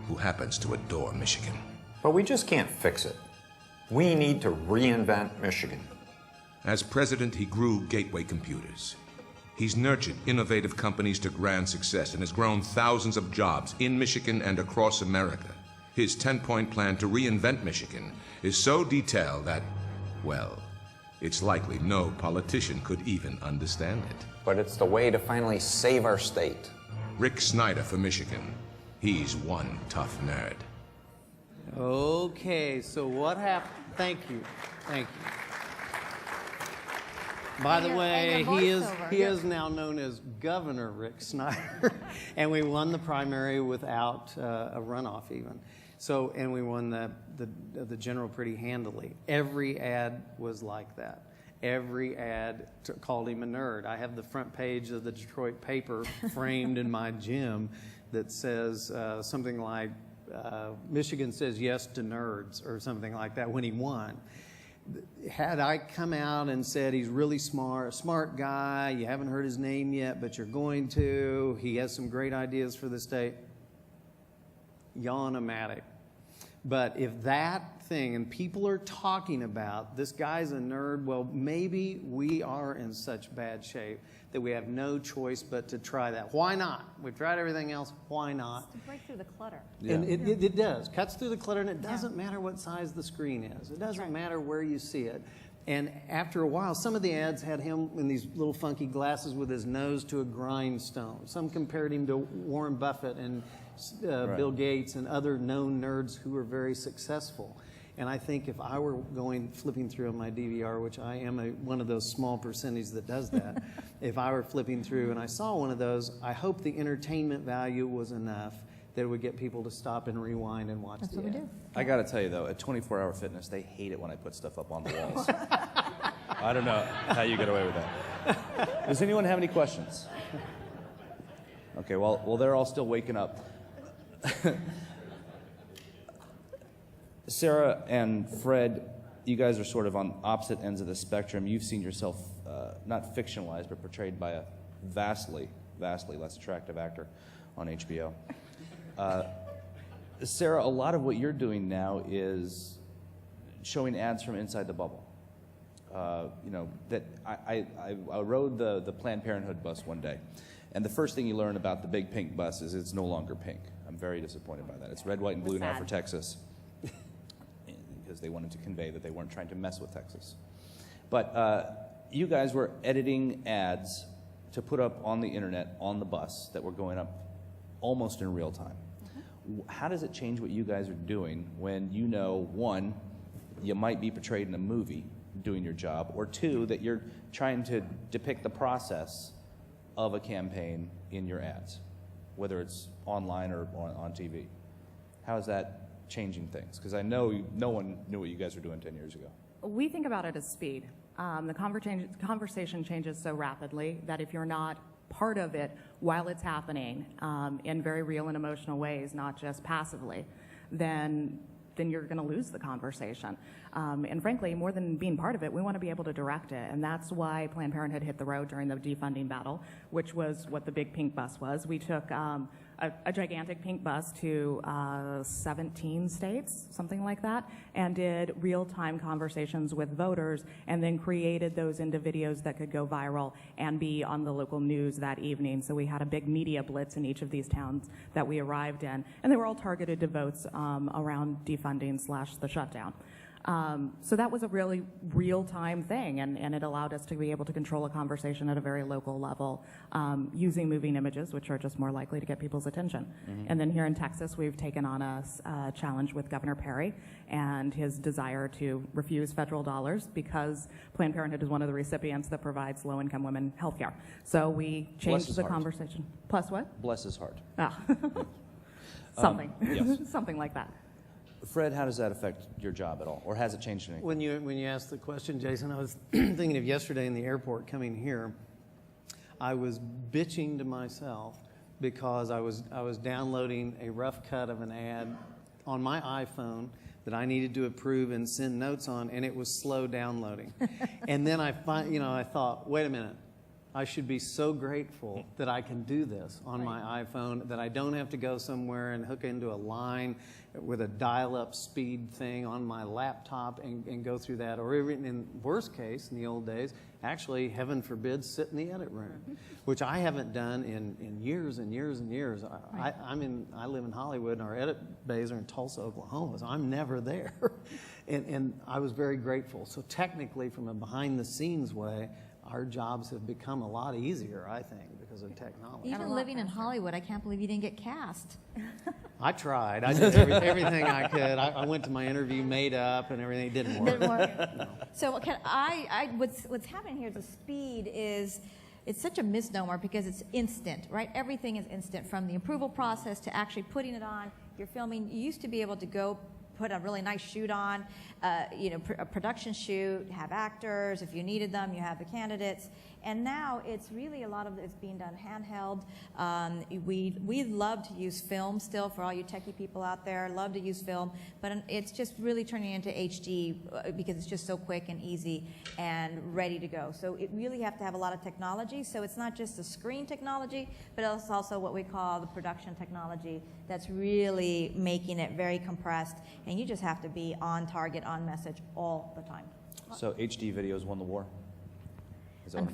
who happens to adore Michigan.
But we just can't fix it. We need to reinvent Michigan.
As president, he grew Gateway Computers. He's nurtured innovative companies to grand success and has grown thousands of jobs in Michigan and across America. His 10-point plan to reinvent Michigan is so detailed that, well, it's likely no politician could even understand it.
But it's the way to finally save our state.
Rick Snyder for Michigan. He's one tough nerd.
Okay, so what happened? Thank you. By the way, he is now known as Governor Rick Snyder, and we won the primary without a runoff even. So, and we won the general pretty handily. Every ad was like that. Every ad called him a nerd. I have the front page of the Detroit paper framed in my gym that says something like, Michigan says yes to nerds, or something like that when he won. Had I come out and said he's really smart, a smart guy, you haven't heard his name yet, but you're going to, he has some great ideas for the state, yawn-o-matic. But if that thing, and people are talking about, this guy's a nerd, well, maybe we are in such bad shape that we have no choice but to try that. Why not? We've tried everything else. Why not?
Just to break through the clutter.
Yeah. And it does. Cuts through the clutter, and it doesn't matter what size the screen is. It doesn't matter where you see it. And after a while, some of the ads had him in these little funky glasses with his nose to a grindstone. Some compared him to Warren Buffett and Bill Gates and other known nerds who were very successful. And I think if I were flipping through on my DVR, which I am one of those small percentage that does that, if I were flipping through and I saw one of those, I hope the entertainment value was enough that it would get people to stop and rewind and watch the ad.
I got to tell you, though, at 24 Hour Fitness, they hate it when I put stuff up on the walls. I don't know how you get away with that. Does anyone have any questions? Okay, well, they're all still waking up. Sarah and Fred, you guys are sort of on opposite ends of the spectrum. You've seen yourself not fictionalized, but portrayed by a vastly less attractive actor on HBO. Sarah, a lot of what you're doing now is showing ads from inside the bubble. That I rode the Planned Parenthood bus one day, and the first thing you learn about the big pink bus is it's no longer pink. I'm very disappointed by that. It's red, white, and blue now for Texas, because they wanted to convey that they weren't trying to mess with Texas. But you guys were editing ads to put up on the internet on the bus that were going up almost in real time. How does it change what you guys are doing when you know, one, you might be portrayed in a movie doing your job, or two, that you're trying to depict the process of a campaign in your ads, whether it's online or on TV? How is that changing things? Because I know no one knew what you guys were doing 10 years ago.
We think about it as speed. The conversation changes so rapidly that if you're not part of it while it's happening in very real and emotional ways, not just passively, then you're going to lose the conversation. And frankly, more than being part of it, we want to be able to direct it. And that's why Planned Parenthood hit the road during the defunding battle, which was what the big pink bus was. We took a gigantic pink bus to 17 states, something like that, and did real-time conversations with voters, and then created those into videos that could go viral and be on the local news that evening. So we had a big media blitz in each of these towns that we arrived in, and they were all targeted to votes around defunding / the shutdown. So that was a really real-time thing, and it allowed us to be able to control a conversation at a very local level using moving images, which are just more likely to get people's attention. And then here in Texas, we've taken on a challenge with Governor Perry and his desire to refuse federal dollars because Planned Parenthood is one of the recipients that provides low-income women health care. So we changed the conversation. Plus what?
Bless his heart.
Ah. Something.
Yes.
Something like that.
Fred, how does that affect your job at all, or has it changed anything?
When you asked the question, Jason, I was thinking of yesterday in the airport coming here. I was bitching to myself because I was downloading a rough cut of an ad on my iPhone that I needed to approve and send notes on, and it was slow downloading. And then I thought, wait a minute. I should be so grateful that I can do this on my iPhone, that I don't have to go somewhere and hook into a line with a dial-up speed thing on my laptop and go through that. Or even in worst case, in the old days, actually, heaven forbid, sit in the edit room, which I haven't done in years and years and years. I live in Hollywood, and our edit bays are in Tulsa, Oklahoma, so I'm never there. and I was very grateful. So technically, from a behind-the-scenes way, our jobs have become a lot easier, I think, because because of technology.
Even living in Hollywood, I can't believe you didn't get cast.
I tried. I did everything I could. I went to my interview made up and everything. It didn't work.
Didn't work. No. So what's happening here, the speed is, it's such a misnomer because it's instant, right? Everything is instant, from the approval process to actually putting it on. You're filming. You used to be able to go put a really nice shoot on, a production shoot, have actors. If you needed them, you have the candidates. And now it's really a lot of it's being done handheld. We love to use film still, for all you techie people out there. Love to use film, but it's just really turning into HD because it's just so quick and easy and ready to go. So it really have to have a lot of technology. So it's not just the screen technology, but it's also what we call the production technology that's really making it very compressed. And you just have to be on target, on message all the time.
So HD videos won the war? Is that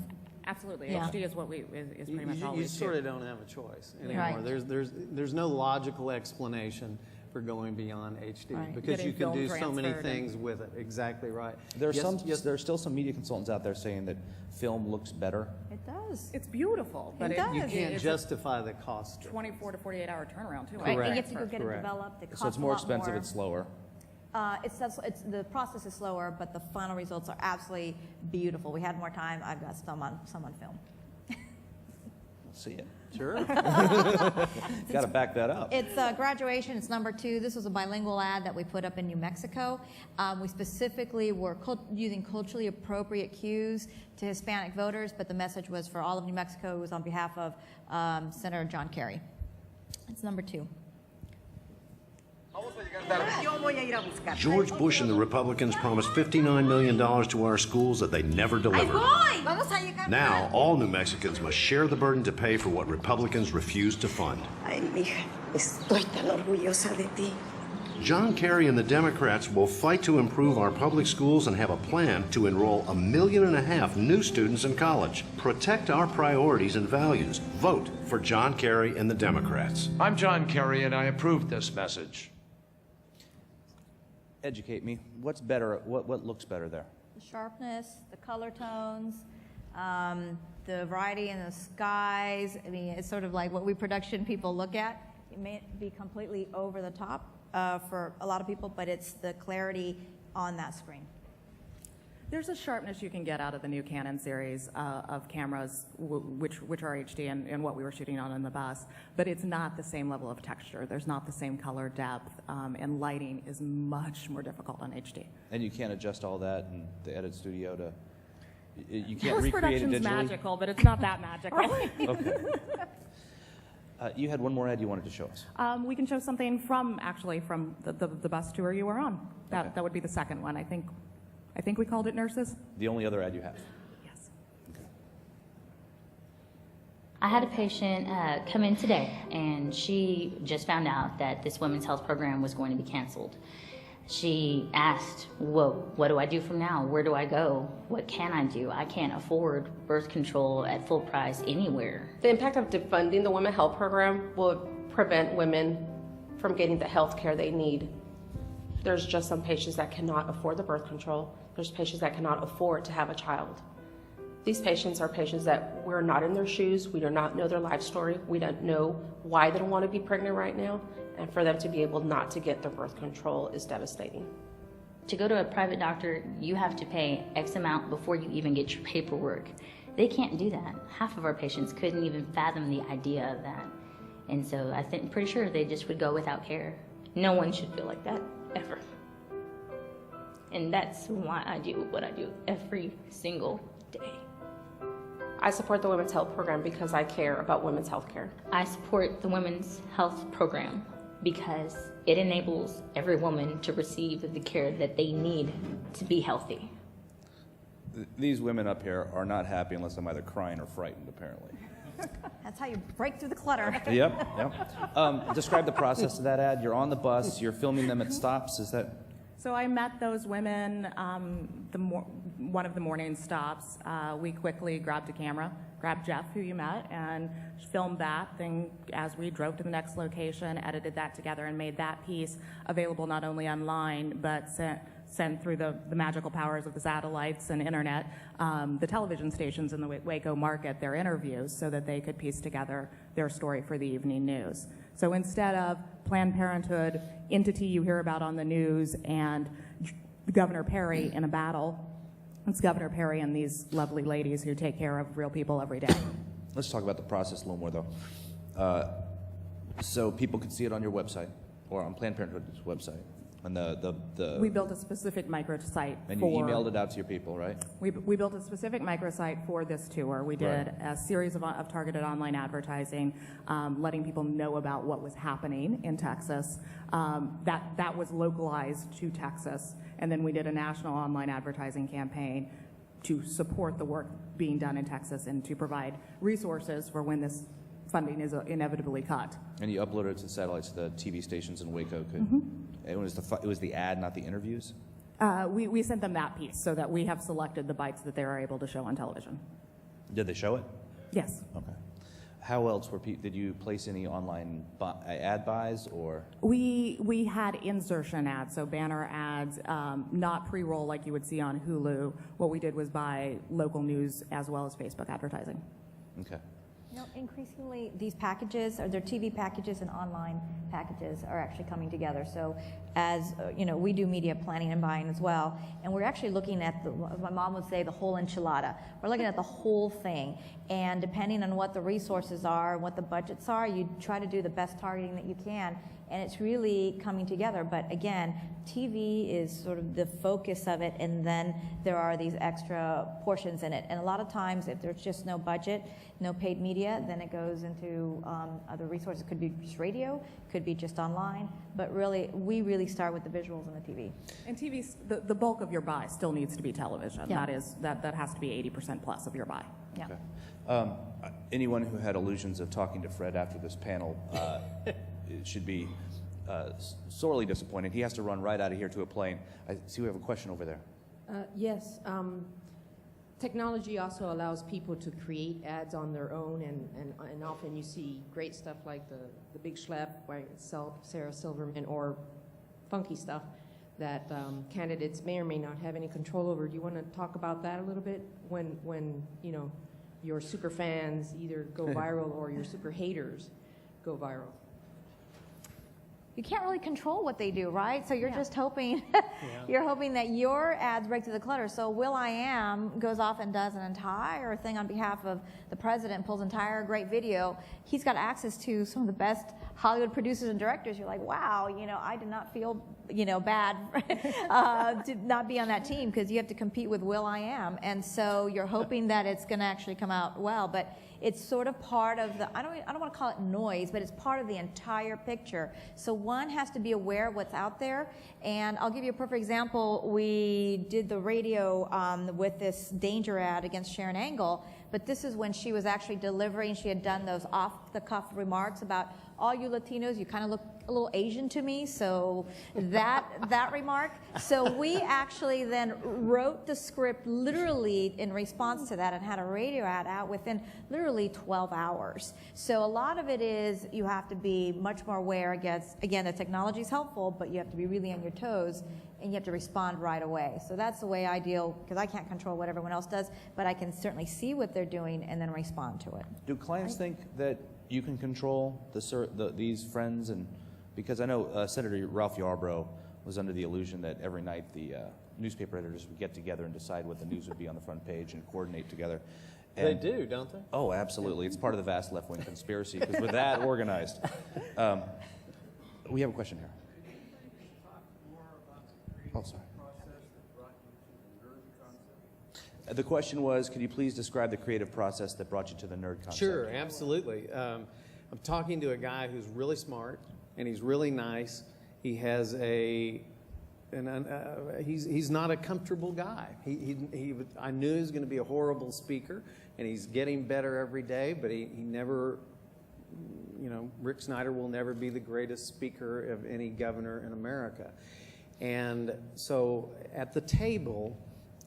Absolutely.
Yeah.
HD is what is pretty much all we
You sort of don't have a choice anymore.
Right.
There's no logical explanation for going beyond HD
Right.
because
Getting
you can
film
do so many
transferred
things with it. Exactly right.
There's still some media consultants out there saying that film looks better.
It does.
It's beautiful, but
It does.
You can't
it's
justify the cost.
a 24 to 48 hour turnaround too.
Right, and you have to
Correct.
go get it
Correct.
developed. It costs
So it's
a
more
lot
expensive,
more.
it's slower.
The process is slower, but the final results are absolutely beautiful. We had more time. I've got some on film.
Let's see it.
Sure.
Got to back that up.
It's graduation. It's number 2. This was a bilingual ad that we put up in New Mexico. We specifically were using culturally appropriate cues to Hispanic voters, but the message was for all of New Mexico. It was on behalf of Senator John Kerry. It's number 2.
George Bush and the Republicans promised $59 million to our schools that they never delivered. Now, all New Mexicans must share the burden to pay for what Republicans refused to fund.
Ay, mija, estoy tan orgullosa de ti.
John Kerry and the Democrats will fight to improve our public schools and have a plan to enroll 1.5 million new students in college. Protect our priorities and values. Vote for John Kerry and the Democrats.
I'm John Kerry, and I approve this message.
Educate me. What's better? What looks better there?
The sharpness, the color tones, the variety in the skies. I mean, it's sort of like what we production people look at. It may be completely over the top for a lot of people, but it's the clarity on that screen.
There's a sharpness you can get out of the new Canon series of cameras, which are HD and what we were shooting on in the bus, but it's not the same level of texture. There's not the same color depth, and lighting is much more difficult on HD.
And you can't adjust all that in the edit studio to. You can't recreate it
Post-production's
digitally.
magical, but it's not that magical.
Okay. You had one more ad you wanted to show us.
We can show something from the bus tour you were on. That would be the second one. I think we called it Nurses.
The only other ad you have.
Yes.
Okay.
I had a patient come in today, and she just found out that this women's health program was going to be canceled. She asked, well, what do I do from now? Where do I go? What can I do? I can't afford birth control at full price anywhere.
The impact of defunding the Women's Health Program will prevent women from getting the health care they need. There's just some patients that cannot afford the birth control. There's patients that cannot afford to have a child. These patients are patients that we're not in their shoes. We do not know their life story. We don't know why they don't want to be pregnant right now. And for them to be able not to get their birth control is devastating.
To go to a private doctor, you have to pay X amount before you even get your paperwork. They can't do that. Half of our patients couldn't even fathom the idea of that. And so I'm pretty sure they just would go without care. No one should feel like that, ever. And that's why I do what I do every single day.
I support the Women's Health Program because I care about women's health care.
I support the Women's Health Program because it enables every woman to receive the care that they need to be healthy.
These women up here are not happy unless I'm either crying or frightened, apparently.
That's how you break through the clutter.
Yep. Describe the process of that ad. You're on the bus. You're filming them at stops. Is that?
So I met those women one of the morning stops. We quickly grabbed a camera, grabbed Jeff, who you met, and filmed that. Then as we drove to the next location, edited that together and made that piece available not only online, but sent through the magical powers of the satellites and internet, the television stations in the Waco market their interviews so that they could piece together their story for the evening news. So instead of Planned Parenthood, entity you hear about on the news, and Governor Perry in a battle, it's Governor Perry and these lovely ladies who take care of real people every day.
Let's talk about the process a little more, though. So people could see it on your website or on Planned Parenthood's website. And
We built a specific microsite
and you emailed it out to your people, right?
We built a specific microsite for this tour. We did a series of targeted online advertising, letting people know about what was happening in Texas. That was localized to Texas. And then we did a national online advertising campaign to support the work being done in Texas and to provide resources for when this funding is inevitably cut.
And you uploaded it to the satellites, the TV stations in Waco could. It was the ad, not the interviews.
We sent them that piece so that we have selected the bites that they are able to show on television.
Did they show it?
Yes.
Okay. How else did you place any online ad buys or?
We had insertion ads, so banner ads, not pre-roll like you would see on Hulu. What we did was buy local news as well as Facebook advertising.
Okay.
You know, increasingly, these packages, or their TV packages and online packages, are actually coming together. So, as you know, we do media planning and buying as well, and we're actually looking at my mom would say, the whole enchilada. We're looking at the whole thing, and depending on what the resources are, what the budgets are, you try to do the best targeting that you can, and it's really coming together. But again, TV is sort of the focus of it, and then there are these extra portions in it. And a lot of times, if there's just no budget, no paid media, then it goes into other resources. It could be just radio, could be just online, but really, we really start with the visuals and the TV.
And TV, the bulk of your buy still needs to be television.
Yeah.
That has to be 80% plus of your buy.
Yeah.
Okay. Anyone who had illusions of talking to Fred after this panel should be sorely disappointed. He has to run right out of here to a plane. I see we have a question over there.
Yes. Technology also allows people to create ads on their own, and often you see great stuff like the Big Schlep by Sarah Silverman, or funky stuff that candidates may or may not have any control over. Do you want to talk about that a little bit? When you know your super fans either go viral or your super haters go viral.
You can't really control what they do, right? So you're just hoping, you're hoping that your ads break through the clutter. So Will.i.am goes off and does an entire thing on behalf of the president, pulls entire great video. He's got access to some of the best Hollywood producers and directors. You're like, wow, you know, I did not feel, you know, bad to not be on that team, because you have to compete with Will.i.am. And so you're hoping that it's going to actually come out well. But it's sort of part of the, I don't want to call it noise, but it's part of the entire picture. So one has to be aware of what's out there. And I'll give you a perfect example. We did the radio with this danger ad against Sharon Angle, but this is when she was actually delivering. She had done those off-the-cuff remarks about, all you Latinos, you kind of look a little Asian to me, so that remark. So we actually then wrote the script literally in response to that and had a radio ad out within literally 12 hours. So a lot of it is you have to be much more aware against, again, the technology is helpful, but you have to be really on your toes and you have to respond right away. So that's the way I deal, because I can't control what everyone else does, but I can certainly see what they're doing and then respond to it.
Do clients think that you can control these friends? And because I know Senator Ralph Yarbrough was under the illusion that every night the newspaper editors would get together and decide what the news would be on the front page and coordinate together. And,
they do, don't they?
Oh, absolutely. It's part of the vast left-wing conspiracy, because we're that organized. We have a question here. Oh, sorry. The question was, could you please describe the creative process that brought you to the nerd concept?
Sure, absolutely. I'm talking to a guy who's really smart, and he's really nice. He has he's not a comfortable guy. I knew he was going to be a horrible speaker, and he's getting better every day, but he never, you know, Rick Snyder will never be the greatest speaker of any governor in America. And so at the table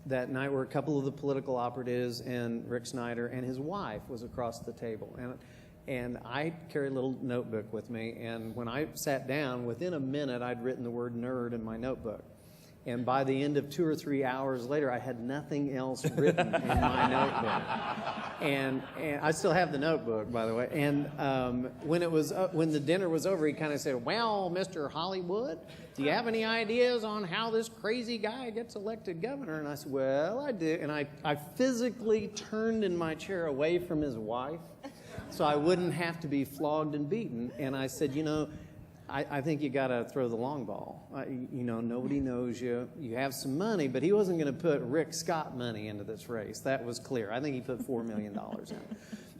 that night were a couple of the political operatives and Rick Snyder, and his wife was across the table. And I carried a little notebook with me, and when I sat down, within a minute I'd written the word nerd in my notebook. And by the end of 2 or 3 hours later, I had nothing else written in my notebook. And I still have the notebook, by the way. And when the dinner was over, he kind of said, "Well, Mr. Hollywood, do you have any ideas on how this crazy guy gets elected governor?" And I said, "Well, I do." And I physically turned in my chair away from his wife so I wouldn't have to be flogged and beaten. And I said, I think you got to throw the long ball. Nobody knows you. You have some money, but he wasn't going to put Rick Scott money into this race. That was clear. I think he put $4 million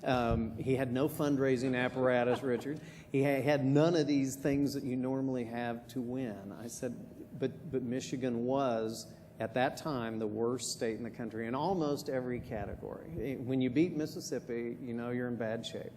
in. He had no fundraising apparatus, Richard. He had none of these things that you normally have to win. I said, but Michigan was, at that time, the worst state in the country in almost every category. When you beat Mississippi, you're in bad shape.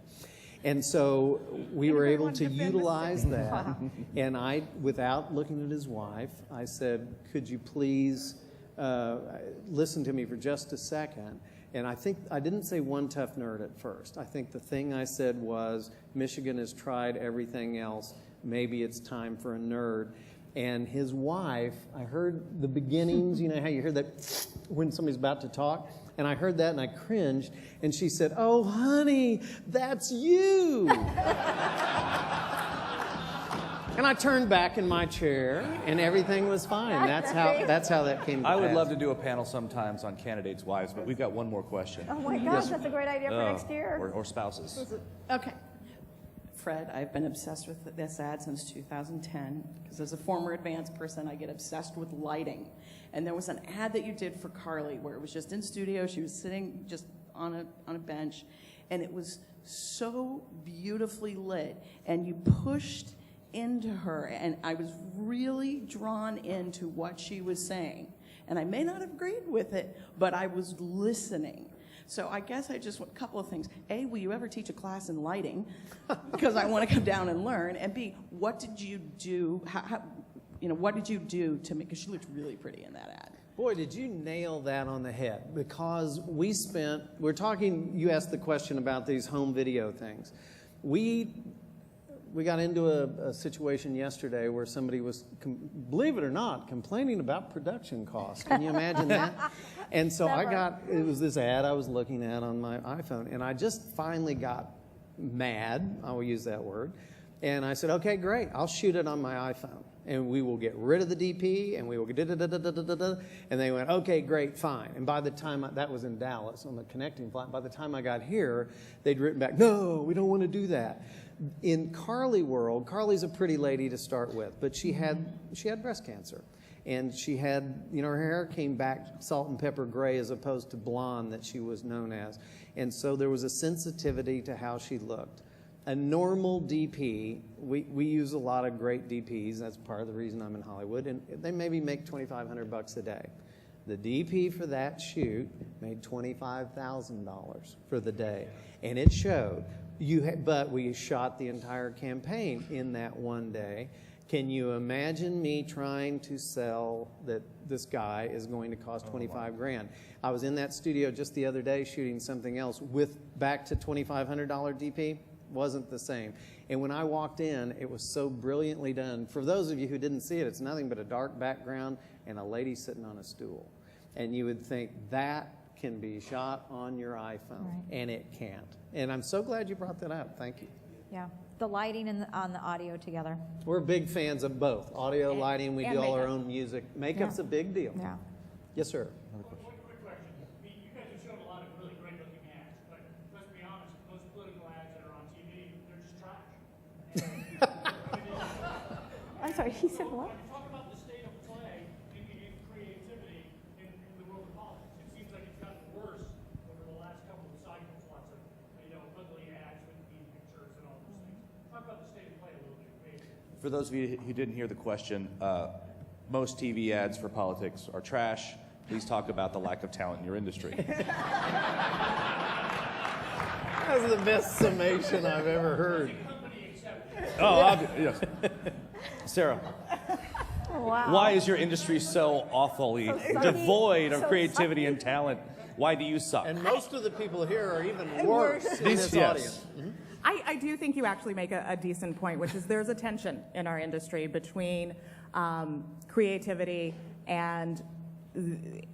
And so we were able to utilize that. And I, without looking at his wife, I said, "Could you please listen to me for just a second?" And I think I didn't say one tough nerd at first. I think the thing I said was, Michigan has tried everything else. Maybe it's time for a nerd. And his wife, I heard the beginnings, how you hear that when somebody's about to talk? And I heard that and I cringed. And she said, "Oh, honey, that's you." And I turned back in my chair and everything was fine. That's how that came to
I would
pass.
love to do a panel sometimes on candidates' wives, but we've got one more question.
Oh my gosh, that's a great idea for next year.
Or spouses.
Okay. Fred, I've been obsessed with this ad since 2010 because as a former advanced person, I get obsessed with lighting. And there was an ad that you did for Carly where it was just in studio. She was sitting just on a bench, and it was so beautifully lit. And you pushed into her, and I was really drawn into what she was saying. And I may not have agreed with it, but I was listening. So I guess a couple of things. A, will you ever teach a class in lighting? Because I want to come down and learn. And B, what did you do? What did you do to make? Because she looked really pretty in that ad.
Boy, did you nail that on the head. Because you asked the question about these home video things. We got into a situation yesterday where somebody was, believe it or not, complaining about production costs. Can you imagine that? And so it was this ad I was looking at on my iPhone, and I just finally got mad, I will use that word, and I said, "Okay, great, I'll shoot it on my iPhone, and we will get rid of the DP, and we will da-da-da-da-da-da-da," and they went, "Okay, great, fine." And by the time, that was in Dallas on the connecting flight, by the time I got here, they'd written back, "No, we don't want to do that." In Carly world, Carly's a pretty lady to start with, but she had breast cancer. And she had, her hair came back salt and pepper gray as opposed to blonde that she was known as. And so there was a sensitivity to how she looked. A normal DP, we use a lot of great DPs. That's part of the reason I'm in Hollywood. And they maybe make $2,500 a day. The DP for that shoot made $25,000 for the day. And it showed. But we shot the entire campaign in that one day. Can you imagine me trying to sell that this guy is going to cost $25,000? I was in that studio just the other day shooting something else with back to $2,500 DP. Wasn't the same. And when I walked in, it was so brilliantly done. For those of you who didn't see it, it's nothing but a dark background and a lady sitting on a stool. And you would think that can be shot on your iPhone, and it can't. And I'm so glad you brought that up. Thank you.
Yeah, the lighting and on the audio together.
We're big fans of both. Audio, lighting, we do all our own music. Makeup's a big deal.
Yeah.
Yes, sir.
One quick question. You guys have shown a lot of really great looking ads, but let's be honest, most political ads that are on TV, they're just trash.
I'm sorry, he said what?
Talk about the state of play in creativity in the world of politics. It seems like it's gotten worse over the last couple of cycles. Lots of ugly ads with mean pictures and all those things. Talk about the state of play a little bit.
For those of you who didn't hear the question, most TV ads for politics are trash. Please talk about the lack of talent in your industry.
That was the best summation I've ever heard.
Yes. Sarah,
wow.
Why is your industry so awfully devoid of creativity and talent? Why do you suck?
And most of the people here are even worse in this audience. Mm-hmm.
I do think you actually make a decent point, which is there's a tension in our industry between creativity and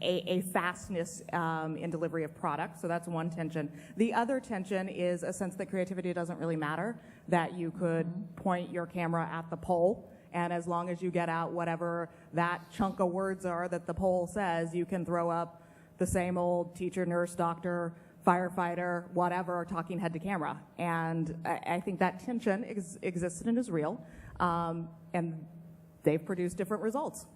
a fastness in delivery of product. So that's one tension. The other tension is a sense that creativity doesn't really matter, that you could point your camera at the poll, and as long as you get out whatever that chunk of words are that the poll says, you can throw up the same old teacher, nurse, doctor, firefighter, whatever, talking head to camera. And I think that tension existed and is real, and they've produced different results.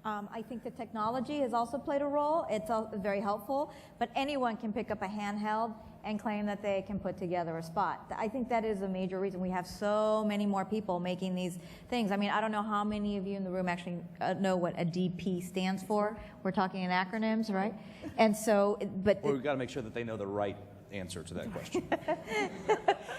I think the technology has also played a role. It's very helpful, but anyone can pick up a handheld and claim that they can put together a spot. I think that is a major reason we have so many more people making these things. I mean, I don't know how many of you in the room actually know what a DP stands for. We're talking in acronyms, right? And so, but
Well, we've got to make sure that they know the right answer to that question.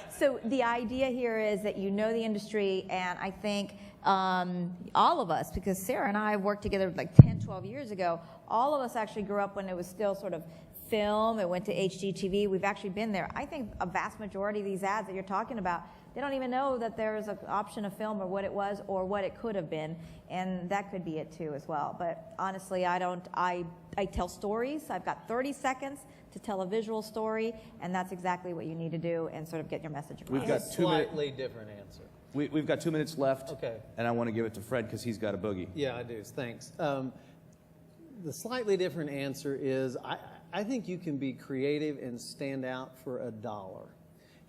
So the idea here is that you know the industry, and I think all of us, because Sarah and I worked together like 10, 12 years ago, all of us actually grew up when it was still sort of film, it went to HGTV, we've actually been there. I think a vast majority of these ads that you're talking about, they don't even know that there's an option of film or what it was or what it could have been, and that could be it too as well. But honestly, I tell stories. I've got 30 seconds to tell a visual story, and that's exactly what you need to do and sort of get your message across.
We've got
a slightly different answer.
We've got 2 minutes left.
Okay.
And I want to give it to Fred because he's got a boogie.
Yeah, I do. Thanks. The slightly different answer is I think you can be creative and stand out for $1.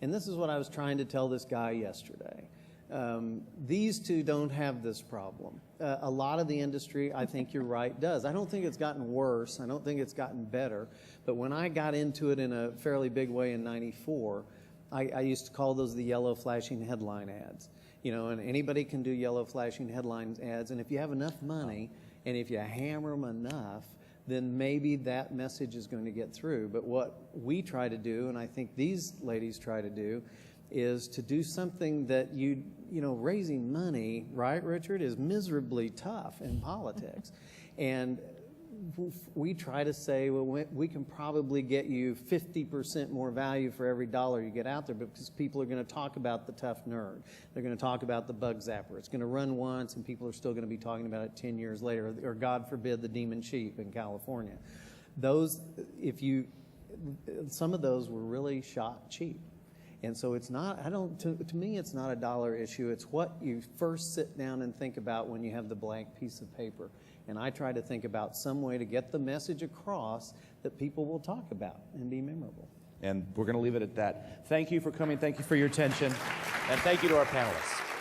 And this is what I was trying to tell this guy yesterday. These two don't have this problem. A lot of the industry, I think you're right, does. I don't think it's gotten worse. I don't think it's gotten better. But when I got into it in a fairly big way in '94, I used to call those the yellow flashing headline ads. You know, and anybody can do yellow flashing headline ads. And if you have enough money and if you hammer them enough, then maybe that message is going to get through. But what we try to do, and I think these ladies try to do, is to do something that you know, raising money, right, Richard, is miserably tough in politics. And we try to say, well, we can probably get you 50% more value for every $1 you get out there, because people are going to talk about the tough nerd. They're going to talk about the bug zapper. It's going to run once, and people are still going to be talking about it 10 years later, or God forbid, the demon sheep in California. Those, some of those were really shot cheap. And so it's not, to me, it's not $1 issue. It's what you first sit down and think about when you have the blank piece of paper. And I try to think about some way to get the message across that people will talk about and be memorable.
And we're going to leave it at that. Thank you for coming. Thank you for your attention. And thank you to our panelists.